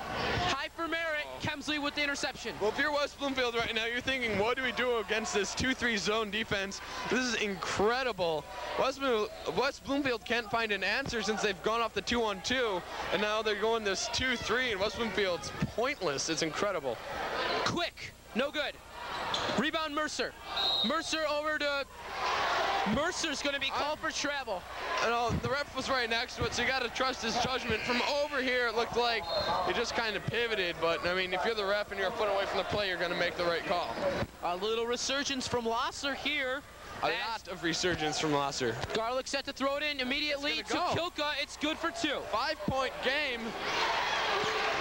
High for Merritt. Kemsley with the interception. Well, if you're West Bloomfield right now, you're thinking, what do we do against this 2-3 zone defense? This is incredible. West Bloomfield can't find an answer since they've gone off the 2-on-2, and now they're going this 2-3, and West Bloomfield's pointless. It's incredible. Quick. No good. Rebound Mercer. Mercer over to... Mercer's going to be called for travel. The ref was right next to it, so you got to trust his judgment. From over here, it looked like he just kind of pivoted, but I mean, if you're the ref and you're a foot away from the play, you're going to make the right call. A little resurgence from Lahser here. A lot of resurgence from Lahser. Garlick set to throw it in immediately to Kilka. It's good for 2. 5-point game.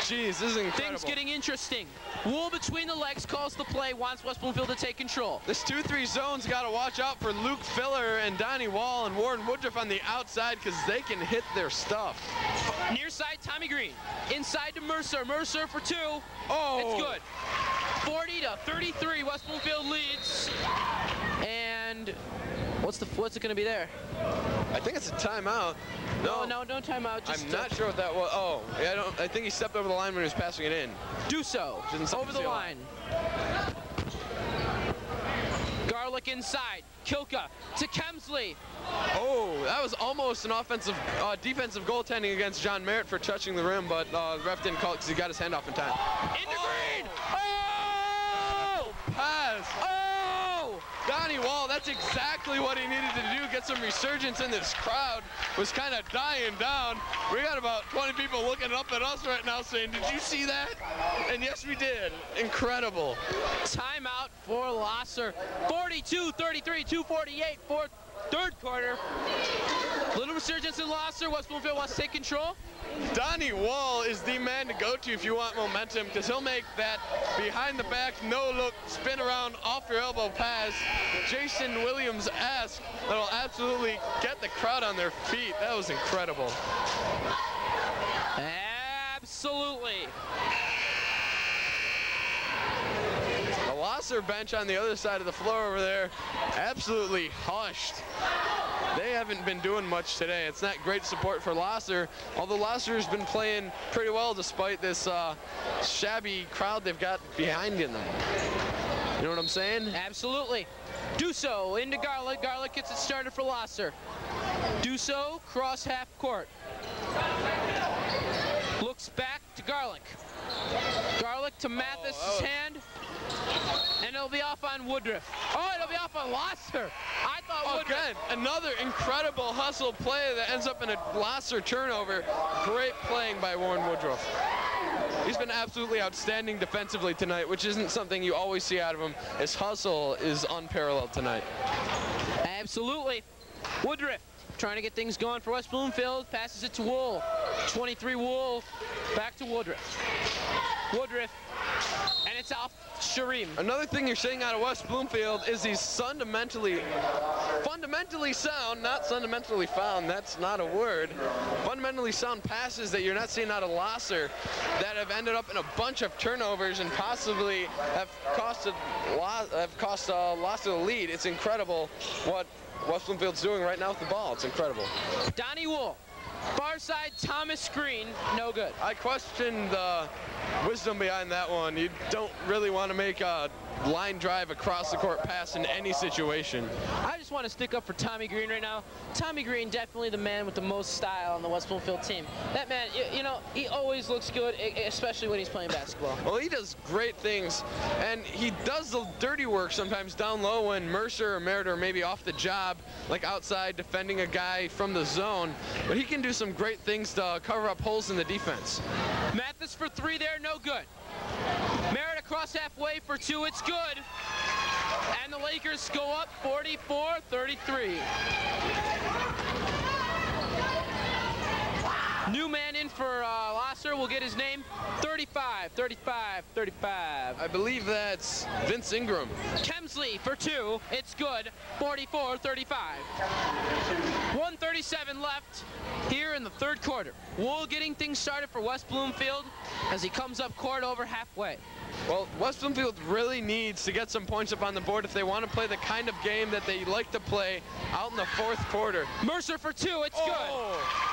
Jeez, this is incredible. Things getting interesting. Wool between the legs calls the play, wants West Bloomfield to take control. This 2-3 zone's got to watch out for Luke Filler and Donnie Wall and Warren Woodruff on the outside because they can hit their stuff. Near side, Tommy Green. Inside to Mercer. Mercer for 2. Oh. It's good. 40-33, West Bloomfield leads. And what's it going to be there? I think it's a timeout. No timeout. I'm not sure what that was. Oh, I think he stepped over the line when he was passing it in. Do so. Over the line. Garlick inside. Kilka to Kemsley. Oh, that was almost an defensive goaltending against John Merritt for touching the rim, but the ref didn't call it because he got his hand off in time. Into green! Oh! Pass! Oh! Donnie Wall, that's exactly what he needed to do, get some resurgence in this crowd. Was kind of dying down. We got about 20 people looking up at us right now saying, did you see that? And yes, we did. Incredible. Timeout for Lahser. 42-33, 2:48 for third quarter. Little resurgence in Lahser. West Bloomfield wants to take control. Donnie Wall is the man to go to if you want momentum, because he'll make that behind the back, no look, spin around, off your elbow pass. Jason Williams-esque that'll absolutely get the crowd on their feet. That was incredible. Absolutely. The Lahser bench on the other side of the floor over there, absolutely hushed. They haven't been doing much today. It's not great support for Lahser, although Lahser has been playing pretty well despite this shabby crowd they've got behind them. You know what I'm saying? Absolutely. Duso into Garlick. Garlick gets it started for Lahser. Duso cross half court. Looks back to Garlick. Garlick to Mathis' hand. And it'll be off on Woodruff. Oh, it'll be off on Lahser. I thought Woodruff. Again, another incredible hustle play that ends up in a Lahser turnover. Great playing by Warren Woodruff. He's been absolutely outstanding defensively tonight, which isn't something you always see out of him. His hustle is unparalleled tonight. Absolutely. Woodruff trying to get things going for West Bloomfield. Passes it to Wool. 23 Wool. Back to Woodruff. Woodruff. And it's off Shareem. Another thing you're seeing out of West Bloomfield is these fundamentally sound, not fundamentally found, that's not a word, fundamentally sound passes that you're not seeing out of Lahser that have ended up in a bunch of turnovers and possibly have cost Lahser the lead. It's incredible what West Bloomfield's doing right now with the ball. It's incredible. Donnie Wool. Far side, Thomas Green, no good. I question the wisdom behind that one. You don't really want to make a line drive across the court pass in any situation. I just want to stick up for Tommy Green right now. Tommy Green, definitely the man with the most style on the West Bloomfield team. That man, you know, he always looks good, especially when he's playing basketball. Well, he does great things, and he does the dirty work sometimes down low when Mercer or Merritt are maybe off the job, like outside defending a guy from the zone. But he can do some great things to cover up holes in the defense. Mathis for three there, no good. Merritt across halfway for two, it's good. And the Lakers go up 44-33. New man in for Lahser, we'll get his name. 35. I believe that's Vince Ingram. Kemsley for two, it's good. 44-35. 1:37 left here in the third quarter. Wool getting things started for West Bloomfield as he comes up court over halfway. Well, West Bloomfield really needs to get some points up on the board if they want to play the kind of game that they like to play out in the fourth quarter. Mercer for two, it's good.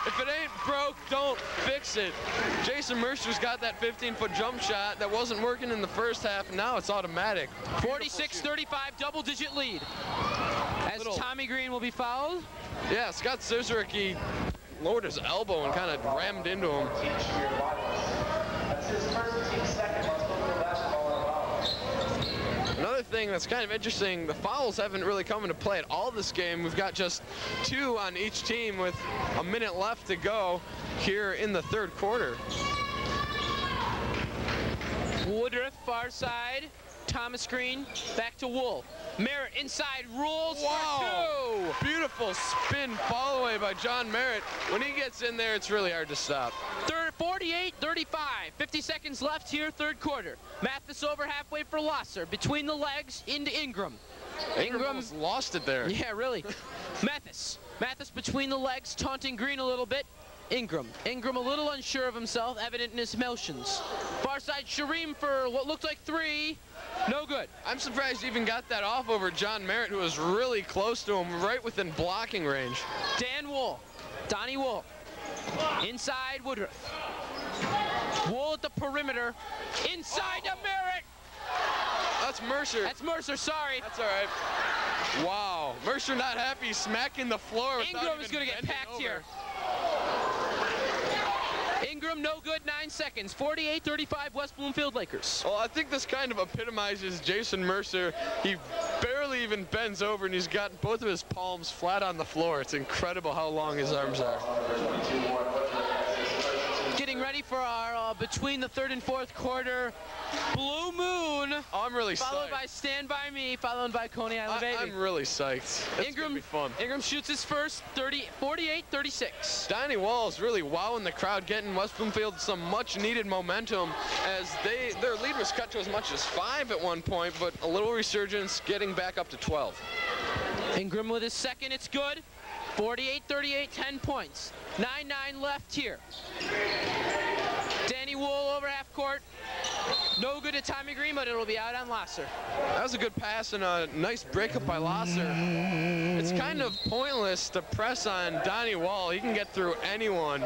If it ain't broke, don't fix it. Jason Mercer's got that 15-foot jump shot that wasn't working in the first half, and now it's automatic. 46-35, double-digit lead. As Tommy Green will be fouled. Yeah, Scott Scisorick, he lowered his elbow and kind of rammed into him. That's his first team second. Let's go for basketball. Another thing that's kind of interesting, the fouls haven't really come into play at all this game. We've got just 2 on each team with a minute left to go here in the third quarter. Woodruff far side. Thomas Green back to Wool. Merritt inside, rules for two. Beautiful spin fall away by John Merritt. When he gets in there, it's really hard to stop. 48-35, 50 seconds left here, third quarter. Mathis over halfway for Lahser, between the legs into Ingram. Ingram almost lost it there. Yeah, really. Mathis between the legs, taunting Green a little bit. Ingram a little unsure of himself, evident in his motions. Far side, Shareem for what looked like 3. No good. I'm surprised he even got that off over John Merritt, who was really close to him, right within blocking range. Donnie Wool. Inside Woodruff. Wool at the perimeter. Inside to Merritt. That's Mercer. That's Mercer, sorry. That's all right. Wow, Mercer not happy, smacking the floor. Ingram is going to get packed here. Ingram, no good, 9 seconds. 48-35, West Bloomfield Lakers. Well, I think this kind of epitomizes Jason Mercer. He barely even bends over, and he's got both of his palms flat on the floor. It's incredible how long his arms are. Getting ready for our between the third and fourth quarter Blue Moon. Oh, I'm really followed psyched. by Stand By Me, followed by Coney Island Baby. I'm really psyched. It's gonna be fun. Ingram shoots his first, 48-36. Donnie Wall's really wowing the crowd, getting West Bloomfield some much-needed momentum as their lead was cut to as much as 5 at one point, but a little resurgence, getting back up to 12. Ingram with his second, it's good. 48-38, 10 points. 9-9 left here. Danny Wool over half court. No good at Tommy Green, but it'll be out on Lahser. That was a good pass and a nice breakup by Lahser. It's kind of pointless to press on Donnie Wall. He can get through anyone.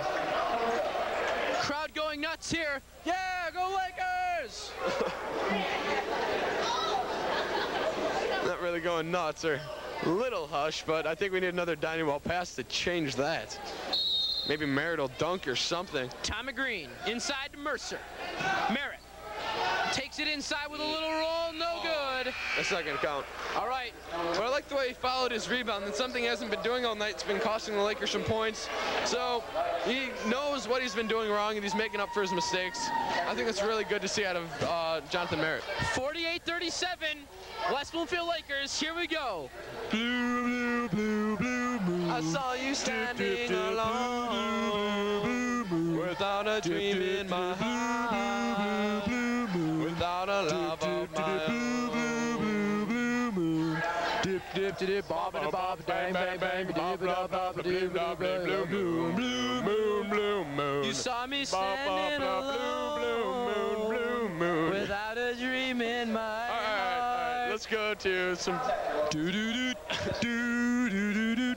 Crowd going nuts here. Yeah, go Lakers! Not really going nuts, or little hush, but I think we need another Donnie Wall pass to change that. Maybe Merritt will dunk or something. Tommy Green inside to Mercer. Merritt takes it inside with a little roll, no good. That's not gonna count. All right. But I like the way he followed his rebound. That's something he hasn't been doing all night. It's been costing the Lakers some points. So he knows what he's been doing wrong, and he's making up for his mistakes. I think that's really good to see out of Jonathan Merritt. 48-37, West Bloomfield Lakers. Here we go. Blue, blue, blue, blue moon. I saw you standing alone without a dream in my heart, without a love of my own. Dip, dip, dip, bob, bob, bang, bang, bang, bob, bob, bob, blue, blue, blue, blue moon. You saw me standing alone without a dream in my heart. All right, let's go to some do do do do do do do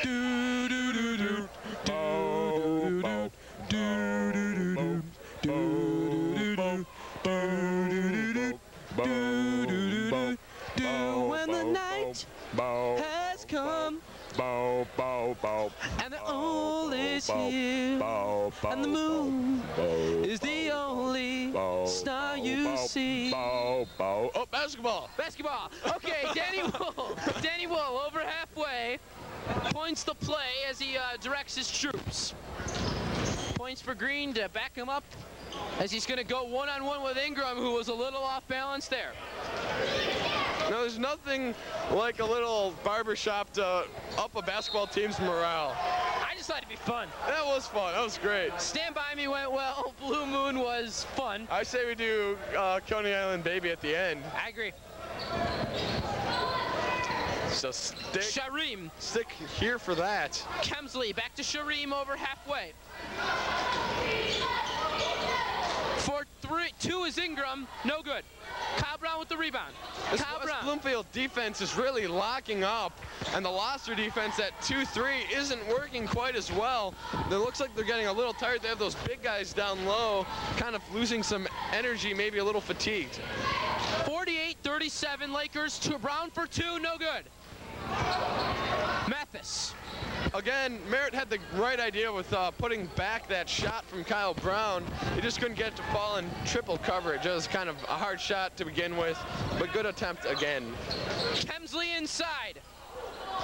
do do do do when the night has come and the owl is here and the moon is the only star you see. Oh, basketball. Basketball. Okay, Danny Wool over halfway points the play as he directs his troops. Points for Green to back him up as he's going to go one-on-one with Ingram, who was a little off balance there. No, there's nothing like a little barbershop to up a basketball team's morale. I just thought it'd be fun. That was fun. That was great. Stand By Me went well. Blue Moon was fun. I say we do Coney Island Baby at the end. I agree. So stick here for that. Kemsley back to Shareem over halfway. 4-3-2 is Ingram, no good. Kyle Brown with the rebound. This West Bloomfield defense is really locking up, and the Lahser defense at 2-3 isn't working quite as well. It looks like they're getting a little tired. They have those big guys down low, kind of losing some energy, maybe a little fatigued. 48-37 Lakers, Brown for 2, no good. Mathis. Again, Merritt had the right idea with putting back that shot from Kyle Brown. He just couldn't get it to fall in triple coverage. It was kind of a hard shot to begin with, but good attempt again. Kemsley inside.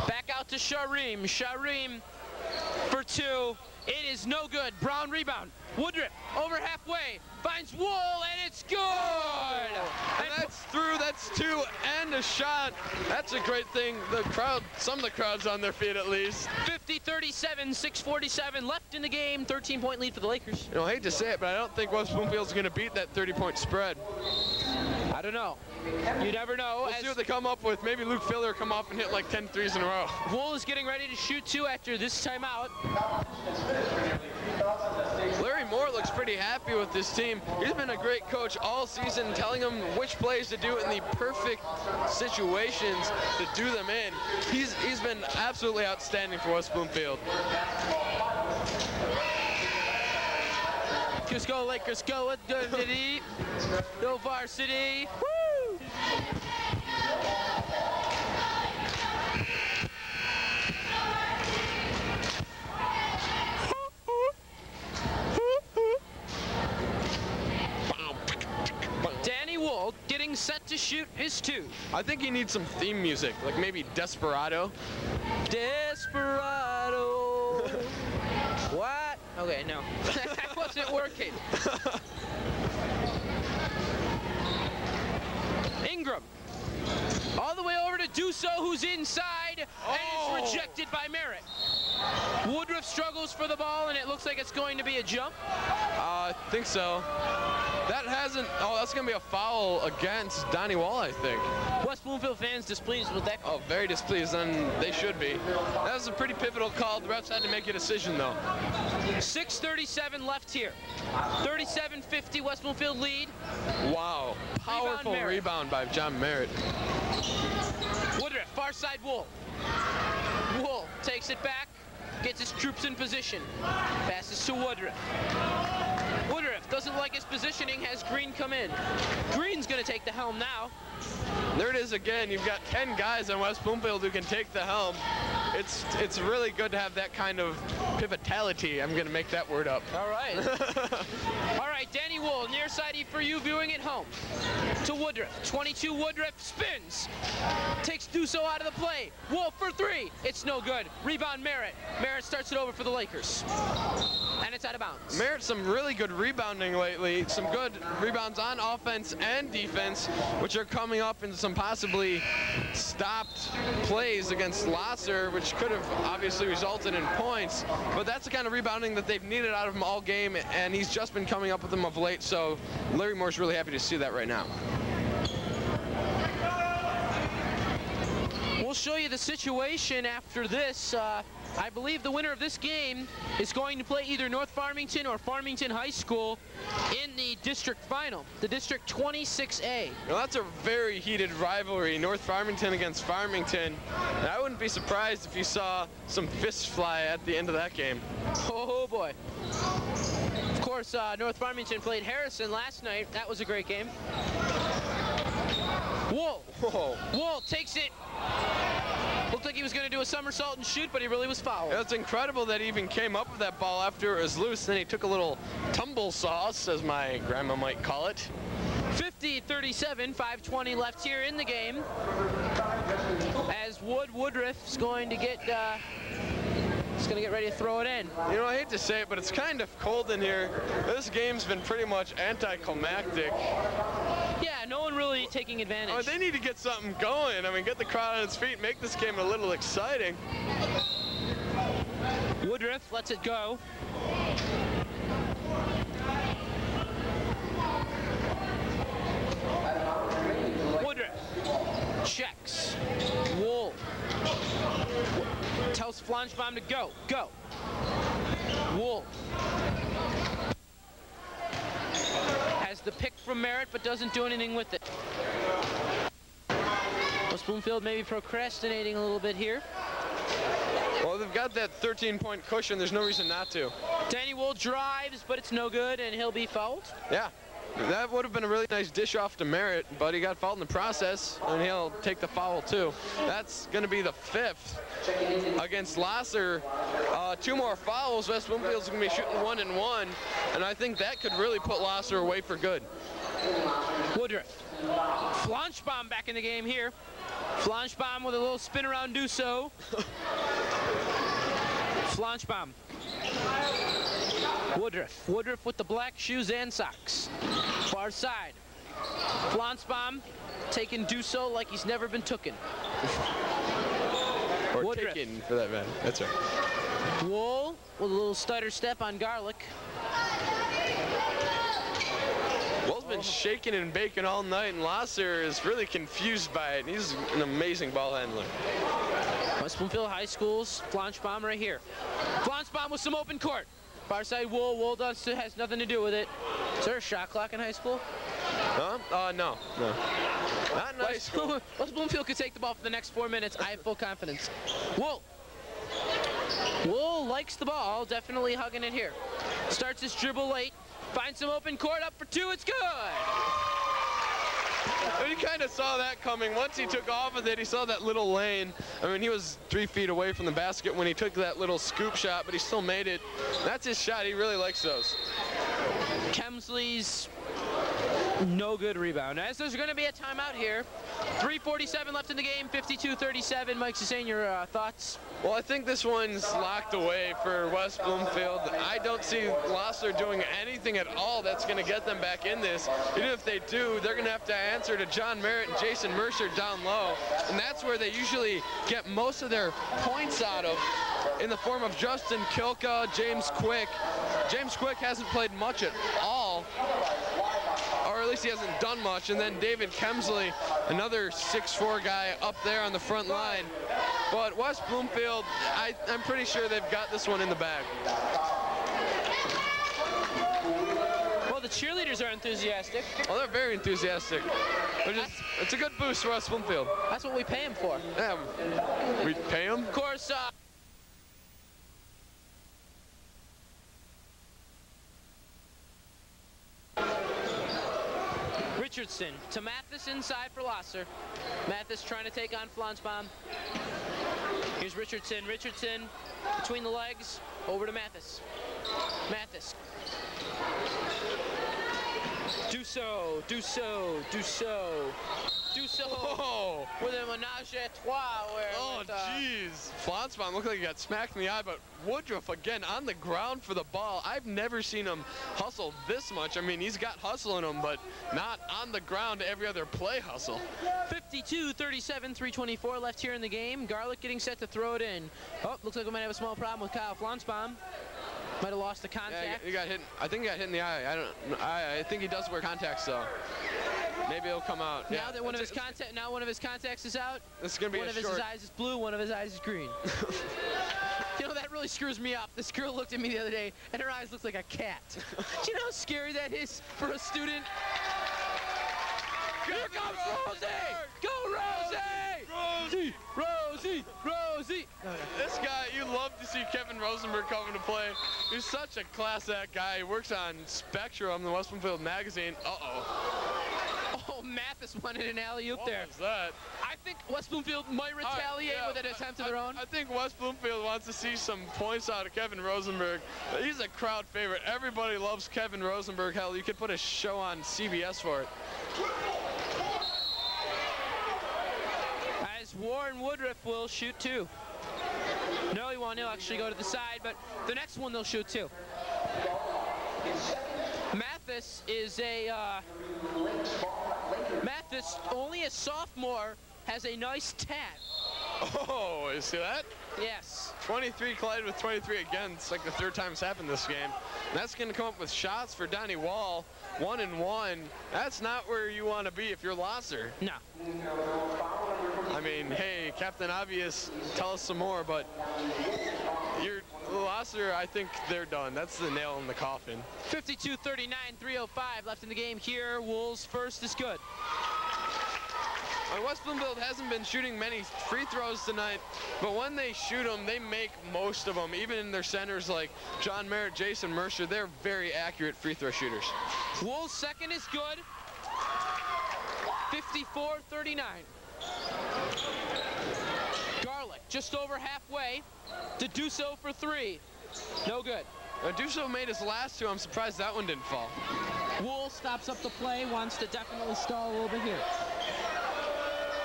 Back out to Shareem. Shareem for 2. It is no good. Brown rebound. Woodruff over halfway. Finds Wool, and it's good! And that's through. That's 2 and a shot. That's a great thing. The crowd, some of the crowd's on their feet at least. 50-37, 6:47 left in the game. 13-point lead for the Lakers. You know, I hate to say it, but I don't think West Bloomfield's going to beat that 30-point spread. I don't know. You never know. We'll see what they come up with. Maybe Luke Filler come up and hit like 10 threes in a row. Wool is getting ready to shoot 2 after this timeout. Larry Moore looks pretty happy with this team. He's been a great coach all season, telling them which plays to do in the perfect situations to do them in. He's been absolutely outstanding for West Bloomfield. Just go Lakers, go Varsity. Go Varsity. Woo! standing, set to shoot his 2. I think he needs some theme music, like maybe Desperado. Desperado. What? Okay, no. That wasn't working. Ingram. All the way over to Duso, who's inside, and it's rejected by Merritt. Woodruff struggles for the ball, and it looks like it's going to be a jump. I think so. That hasn't, that's going to be a foul against Donnie Wall, I think. West Bloomfield fans displeased with that. Oh, very displeased, and they should be. That was a pretty pivotal call. The refs had to make a decision, though. 6:37 left here. 37-50 West Bloomfield lead. Wow. Powerful rebound by John Merritt. Woodruff, far side Wool. Wool takes it back, gets his troops in position. Passes to Woodruff. Woodruff doesn't like his positioning, has Green come in. Green's going to take the helm now. There it is again. You've got 10 guys on West Bloomfield who can take the helm. It's really good to have that kind of pivotality. I'm going to make that word up. All right. All right, Danny Wool, near side E for you, viewing at home. To Woodruff. 22 Woodruff spins. Takes Duso out of the play. Wool for 3. It's no good. Rebound Merritt. Merritt starts it over for the Lakers. And it's out of bounds. Merritt, some really good rebounding lately. Some good rebounds on offense and defense, which are coming up in some possibly stopped plays against Lahser, which could have obviously resulted in points. But that's the kind of rebounding that they've needed out of him all game, and he's just been coming up with them of late. So Larry Moore's really happy to see that right now. We'll show you the situation after this. I believe the winner of this game is going to play either North Farmington or Farmington High School in the district final, the District 26A. Well, that's a very heated rivalry, North Farmington against Farmington. And I wouldn't be surprised if you saw some fists fly at the end of that game. Oh boy. Of course, North Farmington played Harrison last night. That was a great game. Wool. Whoa. Wool takes it. Looked like he was going to do a somersault and shoot, but he really was fouled. It's incredible that he even came up with that ball after it was loose. Then he took a little tumble sauce, as my grandma might call it. 50-37, 5:20 left here in the game. As Woodruff's going to get ready to throw it in. You know, I hate to say it, but it's kind of cold in here. This game's been pretty much anticlimactic. Yeah, no one really taking advantage. Oh, they need to get something going. I mean, get the crowd on its feet, make this game a little exciting. Woodruff lets it go. Woodruff checks. Wool tells Flanschbaum to go. Go. Wool has the pick from Merritt, but doesn't do anything with it. West Bloomfield maybe procrastinating a little bit here. Well, they've got that 13-point cushion. There's no reason not to. Danny Wool drives, but it's no good, and he'll be fouled. Yeah. That would have been a really nice dish off to Merritt, but he got fouled in the process, and he'll take the foul too. That's going to be the 5th against Lahser. 2 more fouls. West Bloomfield's going to be shooting 1-1, and I think that could really put Lahser away for good. Woodruff. Flanschbaum back in the game here. Flanschbaum with a little spin around Duso. Flanschbaum. Woodruff. Woodruff with the black shoes and socks. Far side. Flanschbaum taking Duso like he's never been tooken. Or Woodruff. taken, for that matter. That's right. Wool with a little stutter step on Garlic. Wool's been shaking and baking all night, and Lahser is really confused by it. He's an amazing ball handler. West Bloomfield High School's Flanschbaum right here. Flanschbaum with some open court. Far side Wool. Wool has nothing to do with it. Is there a shot clock in high school? Huh? No. Not in high school. West Bloomfield could take the ball for the next 4 minutes. I have full confidence. Wool. Wool likes the ball. Definitely hugging it here. Starts his dribble late. Finds some open court. Up for 2. It's good. He kind of saw that coming. Once he took off with it, he saw that little lane. I mean, he was 3 feet away from the basket when he took that little scoop shot, but he still made it. That's his shot. He really likes those. Kemsley's No good rebound. As there's going to be a timeout here. 3:47 left in the game, 52-37. Mike Susain, your thoughts? Well, I think this one's locked away for West Bloomfield. I don't see Lahser doing anything at all that's going to get them back in this. Even if they do, they're going to have to answer to John Merritt and Jason Mercer down low. And that's where they usually get most of their points out of, in the form of Justin Kilka, James Quick. James Quick hasn't played much at all, or at least he hasn't done much. And then David Kemsley, another 6'4" guy up there on the front line. But West Bloomfield, I'm pretty sure they've got this one in the bag. Well, the cheerleaders are enthusiastic. Well, they're very enthusiastic. It's a good boost for West Bloomfield. That's what we pay them for. Yeah, we pay them? Of course, Richardson to Mathis inside for Lahser. Mathis trying to take on Flansbaum. Here's Richardson. Richardson between the legs. Over to Mathis. Mathis. Do so. Whoa. With a menage a trois. Oh, jeez. Flansbaum looked like he got smacked in the eye, but Woodruff again on the ground for the ball. I've never seen him hustle this much. I mean, he's got hustle in him, but not on the ground every other play hustle. 52-37, 3:24 left here in the game. Garlick getting set to throw it in. Oh, looks like we might have a small problem with Kyle Flansbaum. Might have lost the contact. Yeah, he got hit. I think he got hit in the eye. I think he does wear contacts though. Maybe it'll come out. Now Yeah, that one of his contacts is out. This is gonna be one of his eyes is blue, one of his eyes is green. You know, that really screws me up. This girl looked at me the other day, and her eyes looked like a cat. Do you know how scary that is for a student? Here comes Rosie! Go, Rosie! Rosie! This guy, you love to see Kevin Rosenberg coming to play. He's such a class act guy. He works on Spectrum, the West Bloomfield magazine. Oh, Mathis wanted an alley-oop there. What was that? I think West Bloomfield might retaliate with an attempt of their own. I think West Bloomfield wants to see some points out of Kevin Rosenberg. He's a crowd favorite. Everybody loves Kevin Rosenberg. Hell, you could put a show on CBS for it. As Warren Woodruff will shoot two. No, he won't. He'll actually go to the side, but the next one they'll shoot two. Mathis is Mathis, only a sophomore, has a nice tat. Oh, you see that? Yes. 23 collided with 23 again. It's like the third time it's happened this game. And that's going to come up with shots for Donnie Wall. 1-1. That's not where you want to be if you're Lahser. No. I mean, hey, Captain Obvious, tell us some more, but you're Lahser, I think they're done. That's the nail in the coffin. 52-39, 3:05 left in the game here. Wolves first is good. West Bloomfield hasn't been shooting many free throws tonight, but when they shoot them, they make most of them. Even in their centers like John Merritt, Jason Mercer, they're very accurate free throw shooters. Wolves second is good. 54-39. Garlic just over halfway to do so for three. No good. Duso made his last two. I'm surprised that one didn't fall. Wool stops up the play, wants to definitely stall a little bit here.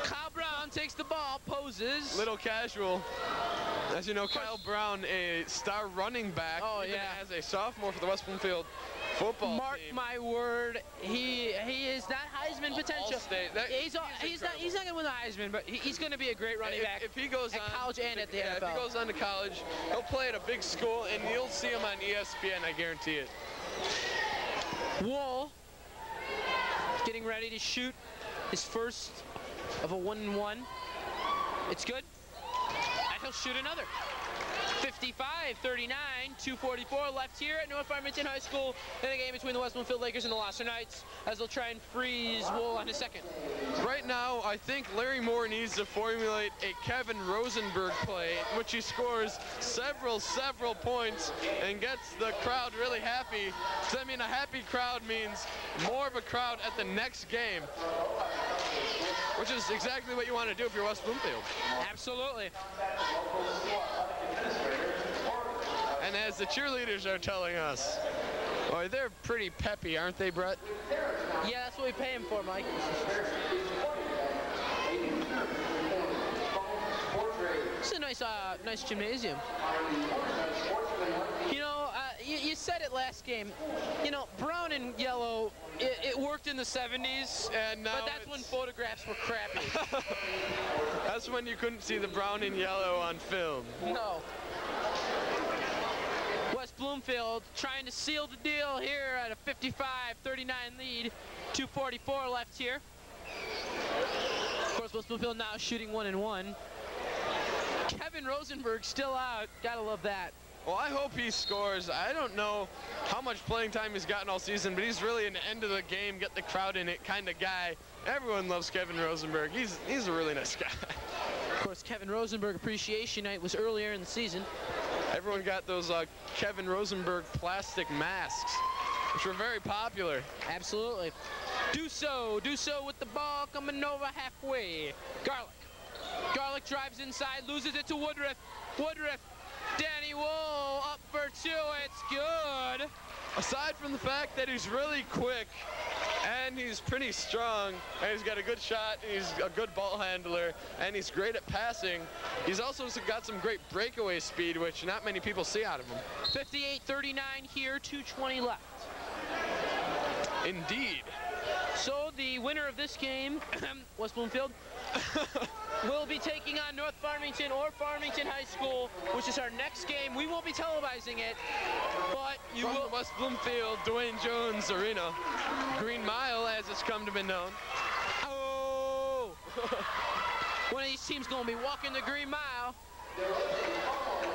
Kyle Brown takes the ball, poses. Little casual. As you know, Kyle Brown, a star running back, even as a sophomore for the West Bloomfield football Mark team. my word, he is not Heisman potential. He's not going to win the Heisman, but he's going to be a great running back. If he goes at college and at the NFL. If he goes on to college, he'll play at a big school, and you'll see him on ESPN. I guarantee it. Wool getting ready to shoot his first of a 1-1. It's good. And he'll shoot another. 55-39, 2:44 left here at North Farmington High School in a game between the West Bloomfield Lakers and the Lahser Knights, as they'll try and freeze Wool on his second. Right now, I think Larry Moore needs to formulate a Kevin Rosenberg play, in which he scores several points and gets the crowd really happy. So, I mean, a happy crowd means more of a crowd at the next game, which is exactly what you want to do if you're West Bloomfield. Absolutely. And as the cheerleaders are telling us, Oh, they're pretty peppy, aren't they, Brett? Yeah, that's what we pay him for, Mike. It's a nice gymnasium. You know, you said it last game. You know, brown and yellow, it worked in the 70s, And now but that's when photographs were crappy. That's when you couldn't see the brown and yellow on film. No. West Bloomfield trying to seal the deal here at a 55-39 lead. 2:44 left here. Of course, West Bloomfield now shooting 1-1. Kevin Rosenberg still out. Gotta love that. Well, I hope he scores. I don't know how much playing time he's gotten all season, but he's really an end of the game, get the crowd in it kind of guy. Everyone loves Kevin Rosenberg. He's a really nice guy. Of course, Kevin Rosenberg Appreciation Night was earlier in the season. Everyone got those Kevin Rosenberg plastic masks, which were very popular. Absolutely. Do so with the ball coming over halfway. Garlic drives inside, loses it to Woodruff. Danny Wool up for two. It's good. Aside from the fact that he's really quick and he's pretty strong and he's got a good shot and he's a good ball handler and he's great at passing, he's also got some great breakaway speed, which not many people see out of him. 58-39 here, 2:20 left. Indeed. So the winner of this game, West Bloomfield, will be taking on North Farmington or Farmington High School, which is our next game. We won't be televising it, but you From will. the West Bloomfield Dwayne Jones Arena, Green Mile as it's come to be known. Oh! One of these teams going to be walking the Green Mile.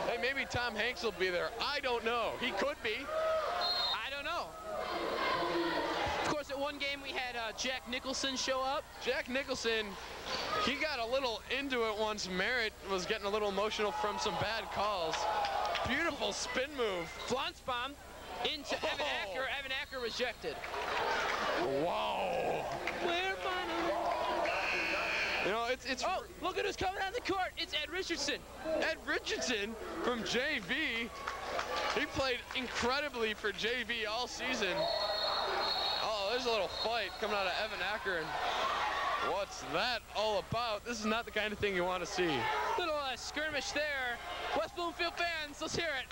Hey, maybe Tom Hanks will be there. I don't know. He could be. I don't know. Of course, at one game we had Jack Nicholson show up. Jack Nicholson, he got a little into it once Merritt was getting a little emotional from some bad calls. Beautiful spin move. Flance bomb into Evan Acker. Evan Acker rejected. Wow. We're finally. You know, it's Oh, look at who's coming on the court. It's Ed Richardson. Ed Richardson from JV. He played incredibly for JV all season. Oh, there's a little fight coming out of Evan Acker. And what's that all about? This is not the kind of thing you want to see. Little skirmish there. West Bloomfield fans, let's hear it.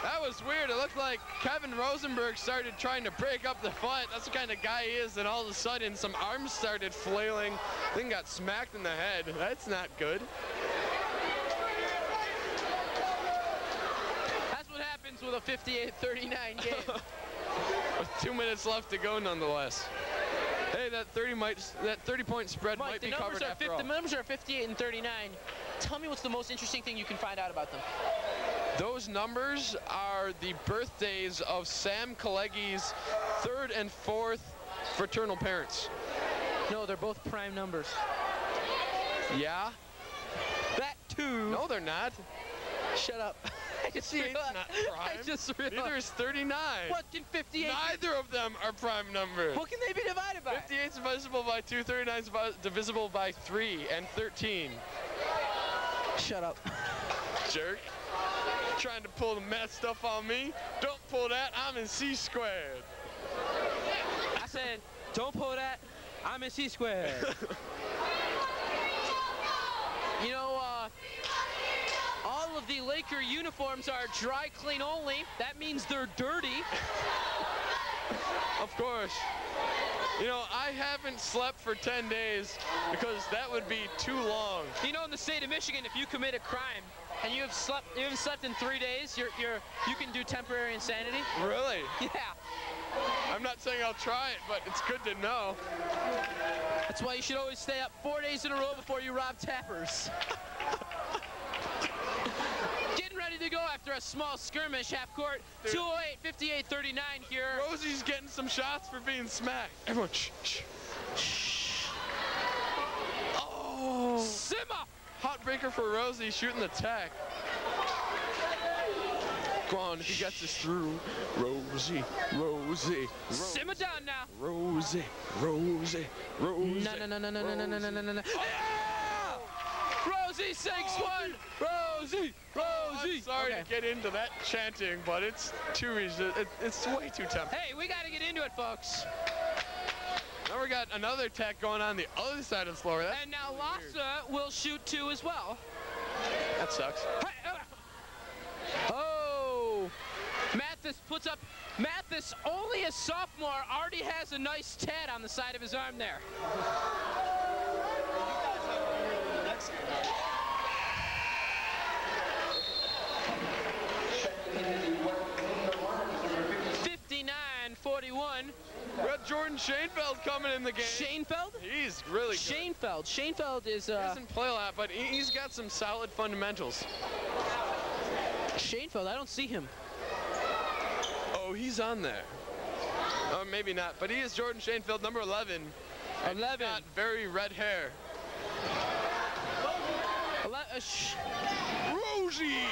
That was weird. It looked like Kevin Rosenberg started trying to break up the fight. That's the kind of guy he is. And all of a sudden, some arms started flailing. Then got smacked in the head. That's not good. That's what happens with a 58-39 game. With 2 minutes left to go, nonetheless. Hey, that 30-point spread Mike, might be covered after all. the numbers are 58 and 39. Tell me what's the most interesting thing you can find out about them. Those numbers are the birthdays of Sam Kalegi's 3rd and 4th fraternal parents. No, they're both prime numbers. Yeah? That too. No, they're not. Shut up. I just realized. Not prime. I just realized. Neither is 39. What can 58? Neither of them are prime numbers. What can they be divided by? 58 is divisible by 2, 39 is divisible by 3, and 13. Shut up. Jerk. Trying to pull the math stuff on me. Don't pull that. I'm in C squared. I said, don't pull that. I'm in C squared. You know, all of the Laker uniforms are dry clean only. That means they're dirty. Of course. You know, I haven't slept for 10 days because that would be too long. You know, in the state of Michigan, if you commit a crime and you haven't slept in 3 days, you can do temporary insanity. Really? Yeah. I'm not saying I'll try it, but it's good to know. That's why you should always stay up 4 days in a row before you rob tappers. Getting ready to go after a small skirmish, half court. 2:08, 58-39 here. Rosie's getting some shots for being smacked. Everyone, shh. Oh. Simma! Hot breaker for Rosie shooting the tack. Go on, if he gets this through. Rosie. Simmer down now. Rosie. No. Rosie sinks one. Rosie. Rosie. I'm sorry to get into that chanting, but it's it's way too tempting. Hey, we got to get into it, folks. Now we got another attack going on the other side of the floor. That's And now weird. Lahser will shoot 2 as well. That sucks. Oh, Mathis puts up. Mathis, only a sophomore, already has a nice tat on the side of his arm there. We got Jordan Schoenfeld coming in the game. Schoenfeld? He's really good. Schoenfeld. Schoenfeld is He doesn't play a lot, but he's got some solid fundamentals. Schoenfeld, I don't see him. Oh, he's on there. Oh, maybe not, but he is Jordan Schoenfeld, number 11. And he's got very red hair. Rosie!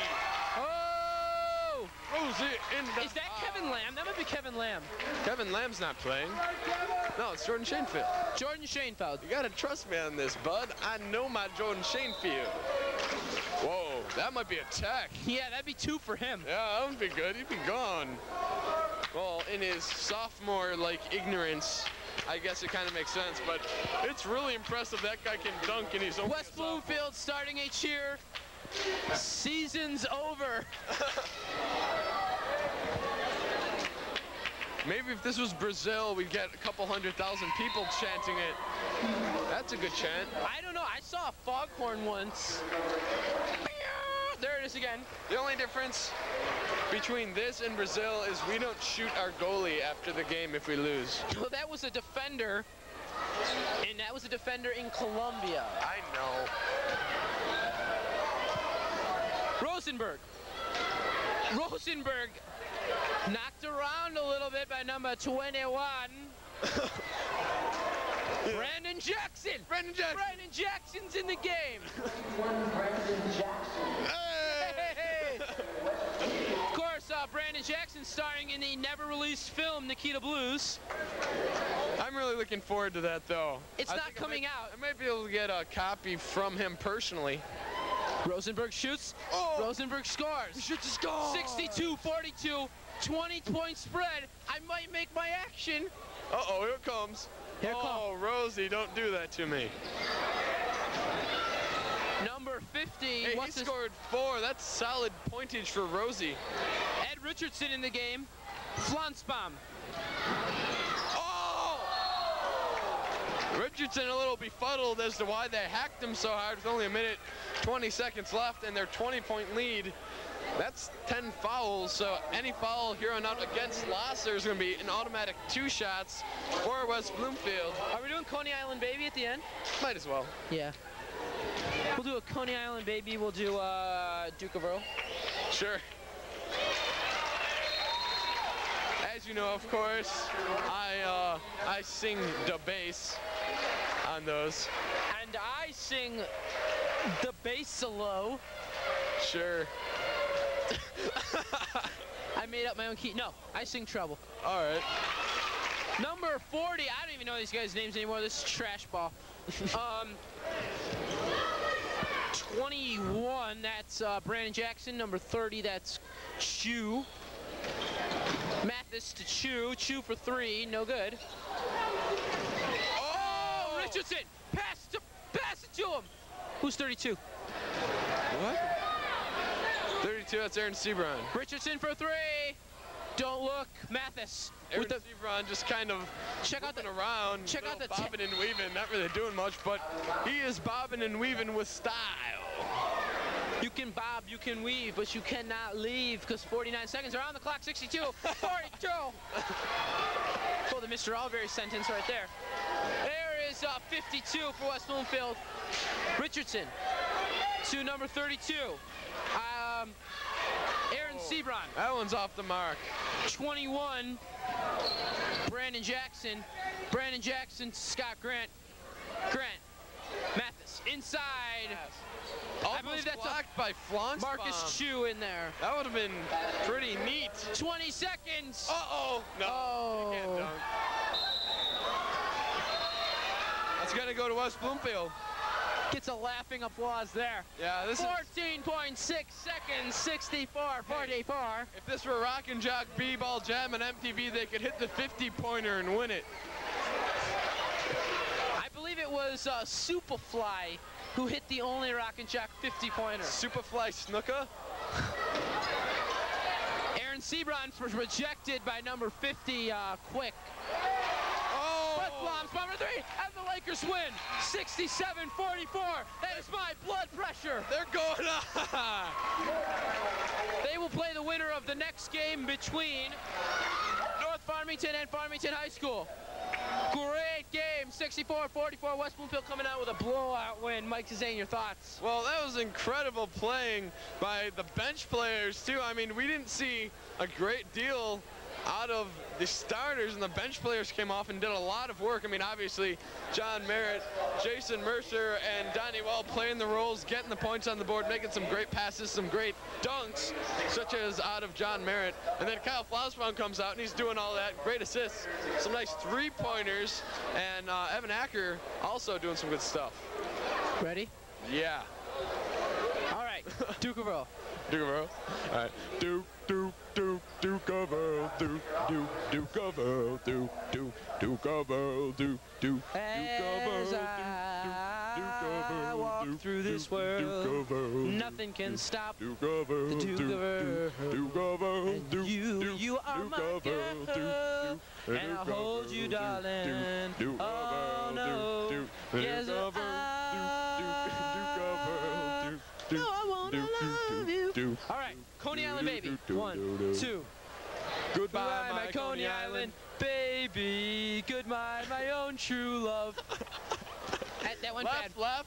Oh! Rosie in the... Is that Kevin Lamb? That might be Kevin Lamb. Kevin Lamb's not playing. No, it's Jordan Schoenfeld. Jordan Schoenfeld. You gotta trust me on this, bud. I know my Jordan Schoenfeld. Whoa, that might be a tech. Yeah, that'd be 2 for him. Yeah, that would be good. He'd be gone. Well, in his sophomore-like ignorance, I guess it kind of makes sense, but it's really impressive that guy can dunk and he's only West Bloomfield starting a cheer. Season's over. Maybe if this was Brazil, we'd get a couple 100,000 people chanting it. That's a good chant. I don't know. I saw a foghorn once. There it is again. The only difference between this and Brazil is we don't shoot our goalie after the game if we lose. Well, that was a defender, and that was a defender in Colombia. I know. Rosenberg knocked around a little bit by number 21. Brandon Jackson. Brandon Jackson's in the game. Hey! Of course, Brandon Jackson starring in the never-released film Nikita Blues. I'm really looking forward to that, though. It's not coming out. I might be able to get a copy from him personally. Rosenberg shoots. Oh! Rosenberg scores. He shoots a score. 62-42, 20-point spread. I might make my action. Uh-oh, here it comes. Here it oh, Rosie, don't do that to me. Number 50. Hey, he scored 4. That's solid pointage for Rosie. Ed Richardson in the game. Flansbaum. Oh! Richardson a little befuddled as to why they hacked him so hard with only a minute 20 seconds left and their 20-point lead. That's 10 fouls, so any foul here on out against Lahser is going to be an automatic 2 shots for West Bloomfield. Are we doing Coney Island Baby at the end? Might as well. Yeah. We'll do a Coney Island Baby. We'll do Duke of Earl. Sure. As you know, of course, I sing the bass on those. And I sing the bass solo. Sure. I made up my own key. No, I sing treble. All right. Number 40. I don't even know these guys' names anymore. This is trash ball. 21. That's Brandon Jackson. Number 30. That's Chu. Mathis to Chu. Chu for 3. No good. Oh! Richardson. Pass it to him. Who's 32? What? 32, that's Aaron Sebron. Richardson for 3. Don't look. Mathis. Aaron Sebron just kind of moving around. Check out the bobbing and weaving. Not really doing much, but he is bobbing and weaving with style. You can bob, you can weave, but you cannot leave because 49 seconds are on the clock. 62, 42. Oh, the Mr. Alberry sentence right there. There is 52 for West Bloomfield. Richardson to number 32. Aaron Sebron. That one's off the mark. 21. Brandon Jackson. Brandon Jackson to Scott Grant. Mathis inside. Almost I believe that's blocked by Flansbaum. Marcus Chu in there. That would have been pretty neat. 20 seconds. Uh-oh. No, Oh. you can't dunk. That's going to go to West Bloomfield. Gets a laughing applause there. Yeah, this 14.6 seconds, 64-44. If this were Rock and Jock B-Ball Jam and MTV, they could hit the 50-pointer and win it. I believe it was Superfly who hit the only Rock and Jock 50-pointer. Superfly Snuka? Aaron Sebron was rejected by number 50, Quick. West Blom's bomber three, and the Lakers win, 67-44. That is my blood pressure. They're going on. They will play the winner of the next game between North Farmington and Farmington High School. Great game, 64-44. West Bloomfield coming out with a blowout win. Mike Zane, your thoughts? Well, that was incredible playing by the bench players, too. I mean, we didn't see a great deal out of the starters, and the bench players came off and did a lot of work. I mean, obviously, John Merritt, Jason Mercer, and Donnie Well playing the roles, getting the points on the board, making some great passes, some great dunks, such as out of John Merritt. And then Kyle Flausbaum comes out, and he's doing all that. Great assists, some nice three-pointers, and Evan Acker also doing some good stuff. Ready? Yeah. All right, Dukeaville. Dukeaville. All right. Dukeaville. Dukeaville. Dukeaville. As I walk through this world, nothing can stop the Dukeaville. And you are my girl, and I'll hold you, darling. Oh no, yes I wanna love you. All right, Coney Island baby. 1, 2. Goodbye, my Coney Island baby. Goodbye, my own true love. That went bad. Laugh.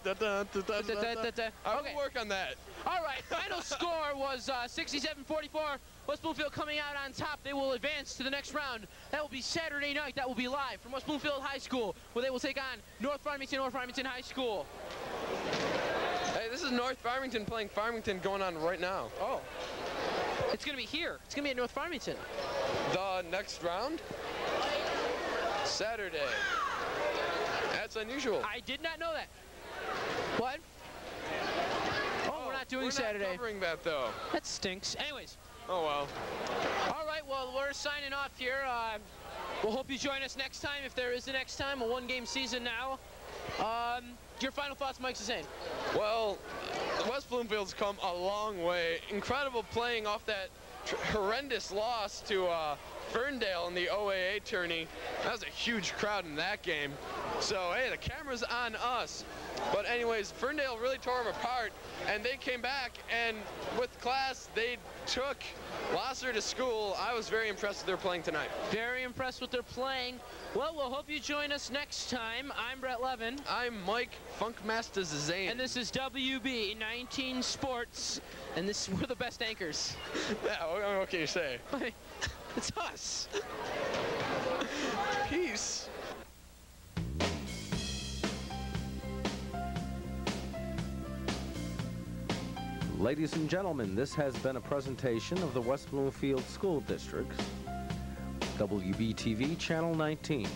I will work on that. All right, final score was 67-44. West Bloomfield coming out on top. They will advance to the next round. That will be Saturday night. That will be live from West Bloomfield High School, where they will take on North Farmington High School. Hey, this is North Farmington playing Farmington going on right now. Oh. It's going to be here. It's going to be at North Farmington. The next round? Saturday. That's unusual. I did not know that. What? Oh, we're not doing Saturday. We're not covering that, though. That stinks. Anyways. Oh, well. All right, well, we're signing off here. We'll hope you join us next time, if there is a next time. A one-game season now. Your final thoughts, Mike Zane? Well, West Bloomfield's come a long way. Incredible playing off that horrendous loss to Ferndale in the OAA tourney. That was a huge crowd in that game. So, hey, the camera's on us. But anyways, Ferndale really tore them apart, and they came back, and with class, they took Lahser to school. I was very impressed with their playing tonight. Very impressed with their playing. Well, we'll hope you join us next time. I'm Brett Levin. I'm Mike Funkmaster Zane. And this is WB 19 Sports, and we're the best anchors. Yeah, what can you say? It's us. Peace. Ladies and gentlemen, this has been a presentation of the West Bloomfield School District, WBTV Channel 19.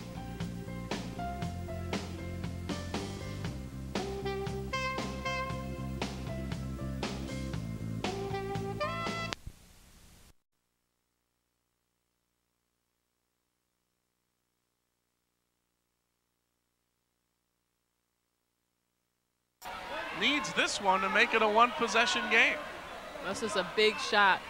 Needs this one to make it a one-possession game. This is a big shot.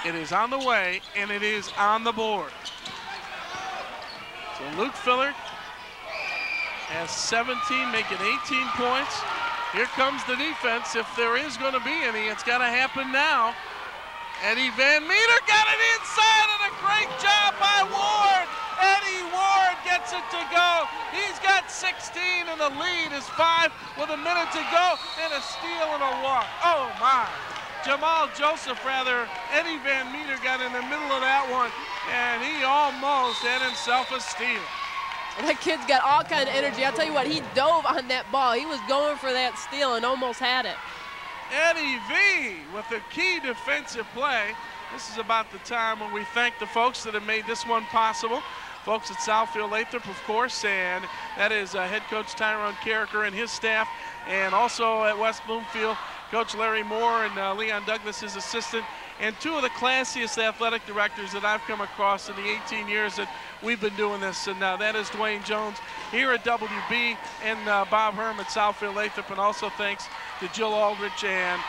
It is on the way, and it is on the board. So Luke Filler has 17, making 18 points. Here comes the defense. If there is going to be any, it's got to happen now. Eddie Van Meter got it inside, and a great job by Ward. Eddie Ward gets it to go. He's got 16, and the lead is 5 with a minute to go, and a steal and a walk. Oh, my. Jamal Joseph, rather, Eddie Van Meter got in the middle of that one, and he almost had himself a steal. That kid's got all kind of energy. I'll tell you what, he dove on that ball. He was going for that steal and almost had it. Eddie V with a key defensive play. This is about the time when we thank the folks that have made this one possible. folks at Southfield Lathrop, of course, and that is head coach Tyrone Carricker and his staff, and also at West Bloomfield, Coach Larry Moore and Leon Douglas, his assistant, and two of the classiest athletic directors that I've come across in the 18 years that we've been doing this, and that is Dwayne Jones here at WB and Bob Herm at Southfield Lathrop, and also thanks to Jill Aldrich and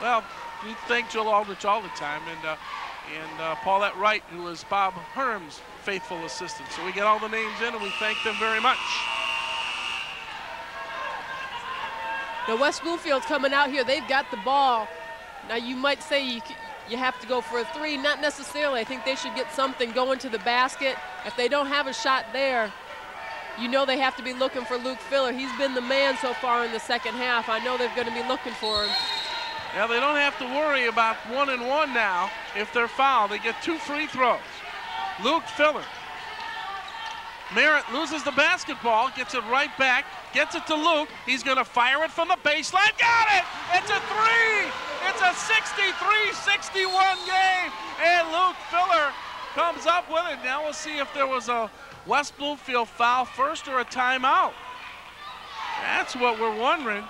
well, we thank Jill Aldrich all the time, and Paulette Wright, who is Bob Herm's faithful assistant. So we get all the names in, and we thank them very much. Now West Bloomfield's coming out here. They've got the ball. Now you might say you have to go for a three. Not necessarily. I think they should get something going to the basket. If they don't have a shot there, you know they have to be looking for Luke Filler. He's been the man so far in the second half. I know they're going to be looking for him. Yeah, they don't have to worry about 1-and-1 now if they're fouled. They get 2 free throws. Luke Filler. Merritt loses the basketball, gets it right back, gets it to Luke. He's going to fire it from the baseline. Got it! It's a three! It's a 63-61 game, and Luke Filler comes up with it. Now we'll see if there was a West Bloomfield foul first or a timeout. That's what we're wondering.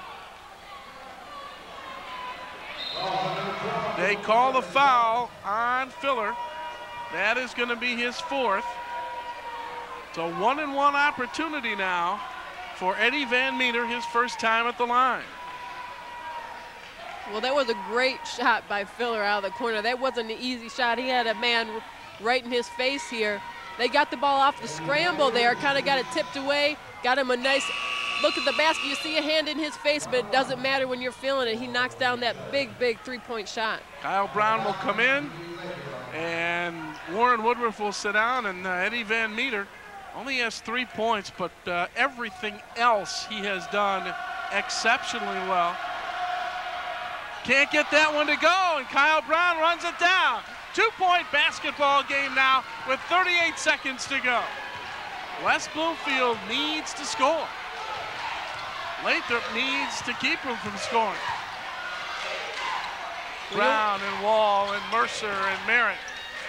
They call the foul on Filler. That is going to be his 4th. It's a 1-and-1 opportunity now for Eddie Van Meter, his first time at the line. Well, that was a great shot by Filler out of the corner. That wasn't an easy shot. He had a man right in his face here. They got the ball off the scramble there, kind of got it tipped away, got him a nice look at the basket. You see a hand in his face, but it doesn't matter when you're feeling it. He knocks down that big, big three-point shot. Kyle Brown will come in, and Warren Woodruff will sit down, and Eddie Van Meter only has 3 points, but everything else he has done exceptionally well. Can't get that one to go, and Kyle Brown runs it down. 2-point basketball game now with 38 seconds to go. West Bloomfield needs to score. Lathrop needs to keep him from scoring. Brown and Wall and Mercer and Merritt.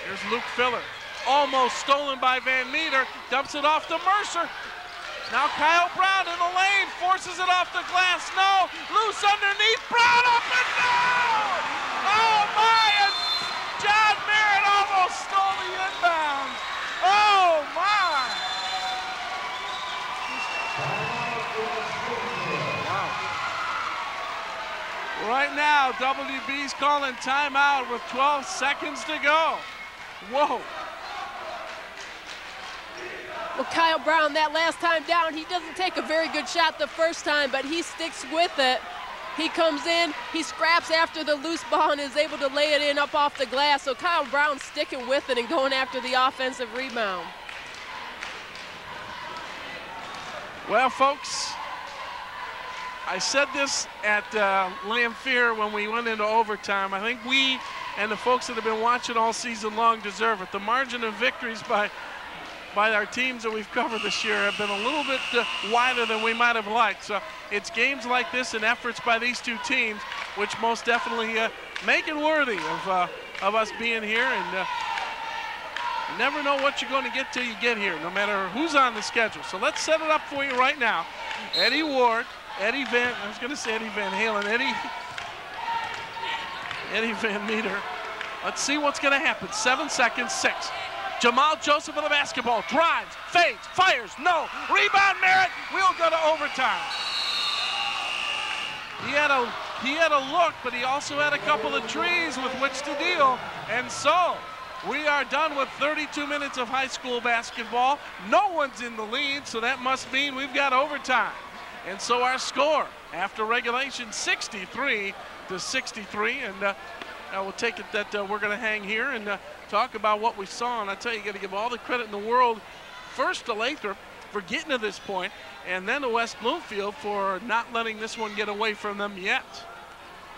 Here's Luke Filler. Almost stolen by Van Meter. Dumps it off to Mercer. Now Kyle Brown in the lane. Forces it off the glass. No. Loose underneath. Brown up and down. Oh my. And John Merritt almost stole the inbound. Oh my. Right now, WB's calling timeout with 12 seconds to go. Whoa. Well, Kyle Brown, that last time down, he doesn't take a very good shot the first time, but he sticks with it. He comes in, he scraps after the loose ball and is able to lay it in up off the glass. So Kyle Brown sticking with it and going after the offensive rebound. Well, folks, I said this at Lamphere when we went into overtime. I think we and the folks that have been watching all season long deserve it. The margin of victories by our teams that we've covered this year have been a little bit wider than we might have liked. So it's games like this and efforts by these two teams which most definitely make it worthy of us being here. And you never know what you're going to get till you get here, no matter who's on the schedule. So let's set it up for you right now. Eddie Ward, I was going to say Eddie Van Halen, Eddie Van Meter. Let's see what's going to happen. 7 seconds, 6. Jamal Joseph with the basketball, drives, fades, fires, no. Rebound Merritt, we'll go to overtime. He had a look, but he also had a couple of trees with which to deal. And so we are done with 32 minutes of high school basketball. No one's in the lead, so that must mean we've got overtime. And so our score after regulation, 63-63. And we'll take it that we're going to hang here and talk about what we saw. And I tell you, you got to give all the credit in the world first to Lathrop for getting to this point, and then to West Bloomfield for not letting this one get away from them yet.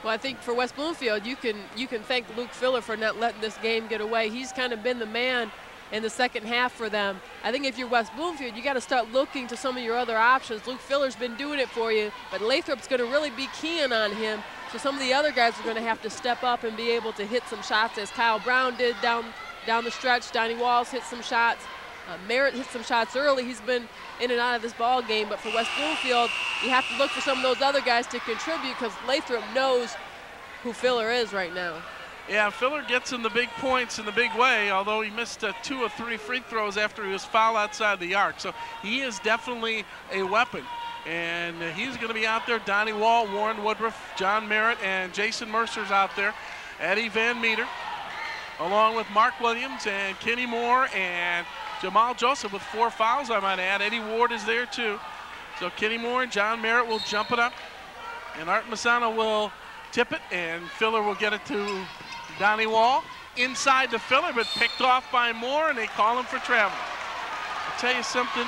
Well, I think for West Bloomfield, you can thank Luke Filler for not letting this game get away. He's kind of been the man in the second half for them. I think if you're West Bloomfield, you got to start looking to some of your other options. Luke Filler's been doing it for you, but Lathrop's going to really be keying on him. So some of the other guys are going to have to step up and be able to hit some shots, as Kyle Brown did down down the stretch. Donnie Walls hit some shots. Merritt hit some shots early. He's been in and out of this ball game, but for West Bloomfield, you have to look for some of those other guys to contribute because Lathrop knows who Filler is right now. Yeah, Filler gets in the big points in the big way, although he missed 2 or 3 free throws after he was fouled outside the arc. So he is definitely a weapon. And he's going to be out there. Donnie Wall, Warren Woodruff, John Merritt, and Jason Mercer's out there. Eddie Van Meter, along with Mark Williams and Kenny Moore and Jamal Joseph with 4 fouls, I might add. Eddie Ward is there too. So Kenny Moore and John Merritt will jump it up. And Art Masano will tip it, and Filler will get it to Donnie Wall. Inside to Filler, but picked off by Moore, and they call him for traveling. I'll tell you something,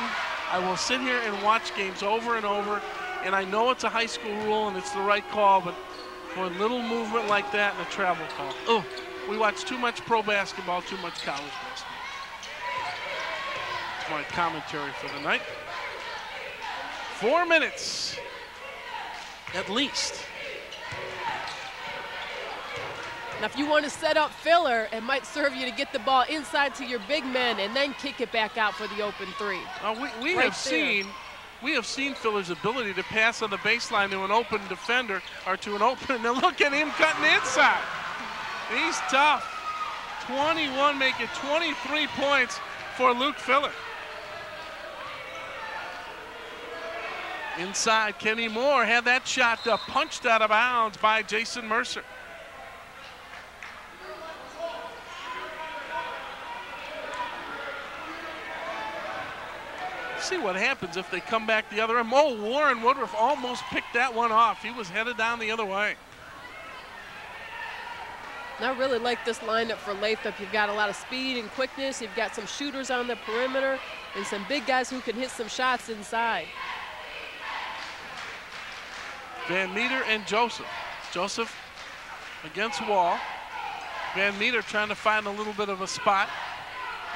I will sit here and watch games over and over, and I know it's a high school rule and it's the right call, but for a little movement like that and a travel call, we watch too much pro basketball, too much college basketball. That's my commentary for the night. 4 minutes, at least. Now, if you want to set up Filler, it might serve you to get the ball inside to your big men and then kick it back out for the open 3. We have seen Filler's ability to pass on the baseline to an open defender or to an open, and look at him cutting inside. He's tough. 21, making 23 points for Luke Filler. Inside, Kenny Moore had that shot punched out of bounds by Jason Mercer. See what happens if they come back the other end. Warren Woodruff almost picked that one off. He was headed down the other way. I really like this lineup for Lathrop. You've got a lot of speed and quickness. You've got some shooters on the perimeter and some big guys who can hit some shots inside. Van Meter and Joseph. Joseph against Wall. Van Meter trying to find a little bit of a spot.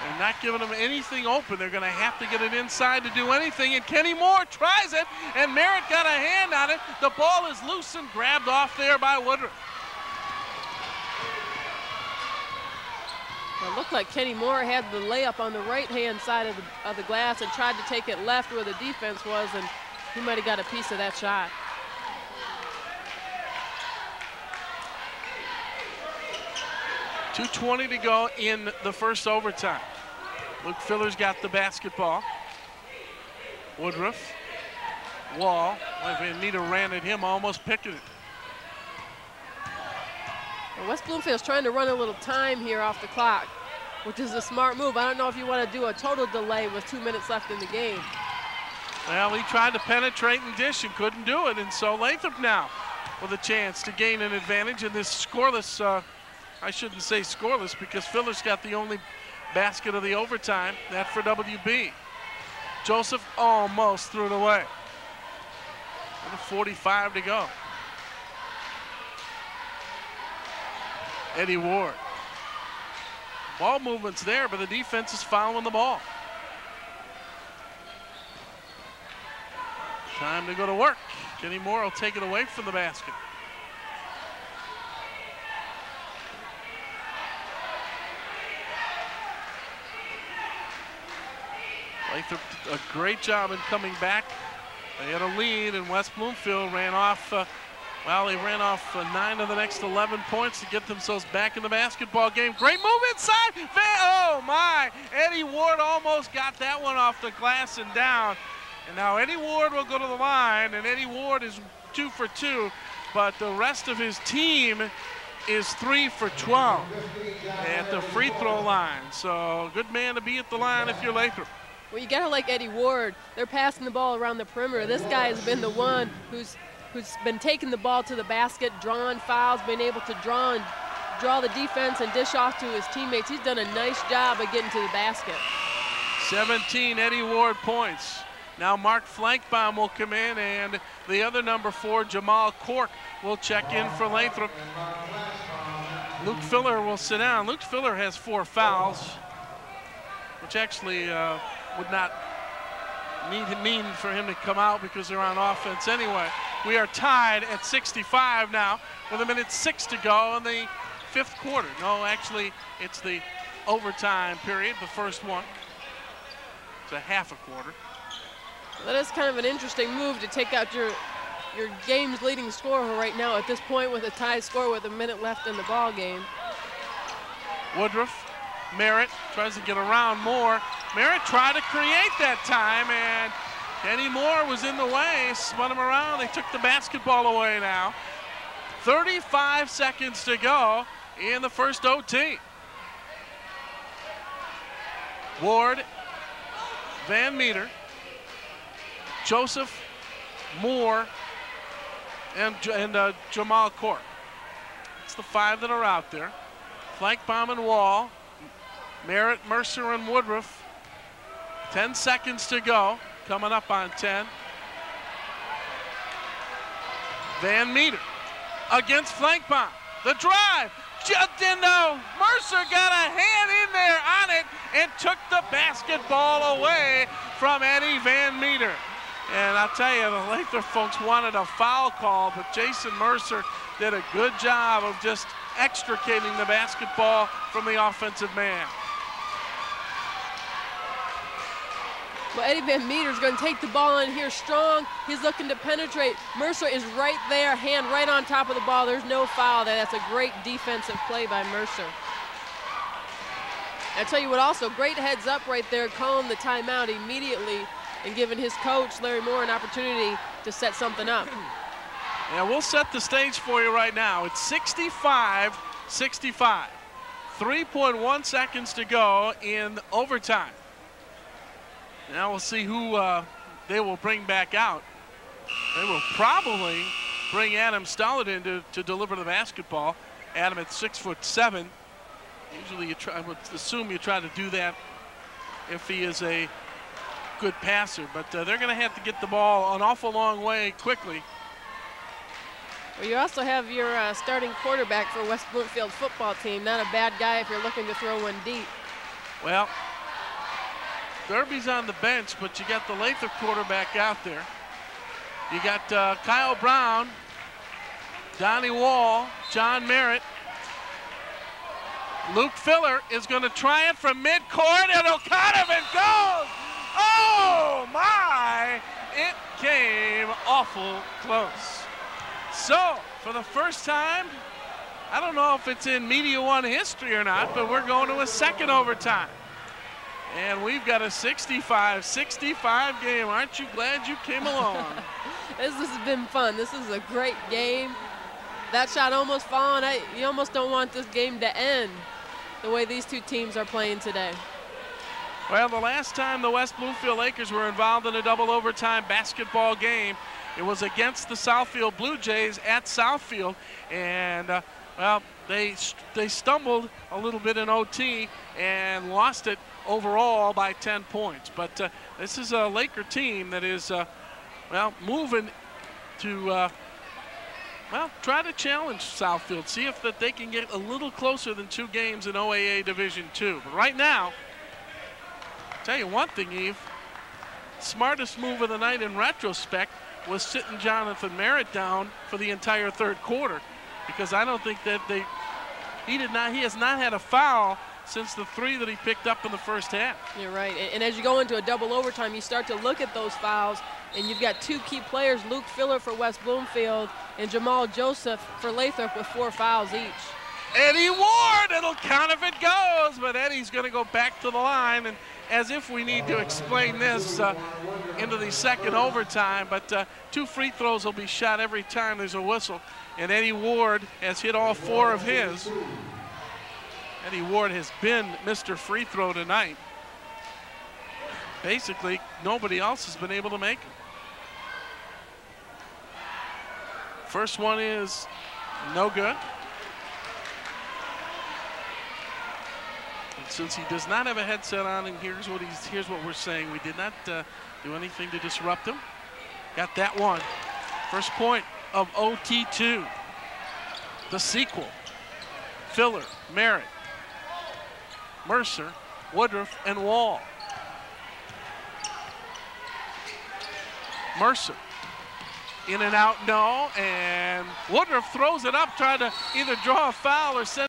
And not giving them anything open. They're going to have to get it inside to do anything. And Kenny Moore tries it, and Merritt got a hand on it. The ball is loose and grabbed off there by Woodruff. It looked like Kenny Moore had the layup on the right-hand side of the glass and tried to take it left where the defense was, and he might have got a piece of that shot. .220 to go in the first overtime. Luke Filler's got the basketball. Woodruff, Wall, Van Meter ran at him, almost picking it. Well, West Bloomfield's trying to run a little time here off the clock, which is a smart move. I don't know if you want to do a total delay with 2 minutes left in the game. Well, he tried to penetrate and dish and couldn't do it, and so Lathrop now with a chance to gain an advantage in this scoreless, I shouldn't say scoreless because Filler's got the only basket of the overtime. That for WB. Joseph almost threw it away. And 45 to go. Eddie Ward. Ball movement's there, but the defense is following the ball. Time to go to work. Kenny Moore will take it away from the basket. Lathrop did a great job in coming back. They had a lead, and West Bloomfield ran off, they ran off 9 of the next 11 points to get themselves back in the basketball game. Great move inside. Oh, my. Eddie Ward almost got that one off the glass and down. And now Eddie Ward will go to the line, and Eddie Ward is 2 for 2, but the rest of his team is 3 for 12 at the free throw line. So good man to be at the line if you're Lathrop. Well, you gotta like Eddie Ward. They're passing the ball around the perimeter. This guy has been the one who's been taking the ball to the basket, drawing fouls, been able to draw the defense and dish off to his teammates. He's done a nice job of getting to the basket. 17 Eddie Ward points. Now Mark Flankbaum will come in, and the other number 4, Jamal Cork, will check in for Lathrop. Luke Filler will sit down. Luke Filler has 4 fouls, which actually would not mean for him to come out because they're on offense anyway. We are tied at 65 now with 1:06 to go in the 5th quarter. No, actually, it's the overtime period, the first one. It's a half a quarter. That is kind of an interesting move to take out your game's leading scorer right now at this point with a tie score with a minute left in the ball game. Woodruff, Merritt tries to get around Moore. Merritt tried to create that time, and Kenny Moore was in the way, spun him around. They took the basketball away now. 35 seconds to go in the first OT. Ward, Van Meter, Joseph, Moore, and Jamal Cork. It's the 5 that are out there. Flankbaum and Wall, Merritt, Mercer, and Woodruff. 10 seconds to go, coming up on 10. Van Meter against Flankbaum. The drive, Mercer got a hand in there on it and took the basketball away from Eddie Van Meter. And I'll tell you, the Lathrop folks wanted a foul call, but Jason Mercer did a good job of just extricating the basketball from the offensive man. Well, Eddie Van Meter's going to take the ball in here strong. He's looking to penetrate. Mercer is right there, hand right on top of the ball. There's no foul there. That's a great defensive play by Mercer. I tell you what, also, great heads up right there, calling the timeout immediately and giving his coach, Larry Moore, an opportunity to set something up. Yeah, we'll set the stage for you right now. It's 65-65. 3.1 seconds to go in overtime. Now we'll see who they will bring back out. They will probably bring Adam Stollett in to deliver the basketball. Adam at 6'7". Usually I would assume you try to do that if he is a good passer, but they're going to have to get the ball an awful long way quickly. Well, you also have your starting quarterback for West Bloomfield football team. Not a bad guy if you're looking to throw one deep. Well, Derby's on the bench, but you got the Lathrop quarterback out there. You got Kyle Brown, Donnie Wall, John Merritt. Luke Filler is going to try it from midcourt, and O'Conovan goes! Oh, my! It came awful close. So, for the first time, I don't know if it's in Media One history or not, but we're going to a second overtime. And we've got a 65-65 game. Aren't you glad you came along? This has been fun. This is a great game. That shot almost falling. You almost don't want this game to end the way these two teams are playing today. Well, the last time the West Bloomfield Lakers were involved in a double overtime basketball game, it was against the Southfield Blue Jays at Southfield. And, well, they stumbled a little bit in OT and lost it overall by 10 points. But this is a Laker team that is, well, moving to, well, try to challenge Southfield, see if that they can get a little closer than 2 games in OAA Division II. But right now, I'll tell you one thing, Eve, smartest move of the night in retrospect was sitting Jonathan Merritt down for the entire third quarter, because I don't think that he has not had a foul since the 3 that he picked up in the first half. You're right, and as you go into a double overtime, you start to look at those fouls, and you've got 2 key players, Luke Filler for West Bloomfield and Jamal Joseph for Lathrop with 4 fouls each. Eddie Ward, it'll count if it goes, but Eddie's going to go back to the line, and as if we need to explain this into the second overtime, but 2 free throws will be shot every time there's a whistle, and Eddie Ward has hit all 4 of his. Eddie Ward has been Mr. Free Throw tonight. Basically, nobody else has been able to make it. First one is no good. And since he does not have a headset on, and here's what we're saying, we did not do anything to disrupt him. Got that one. First point of OT2. The sequel. Filler, Merritt, Mercer, Woodruff, and Wall. Mercer, in and out, no, and Woodruff throws it up, trying to either draw a foul or send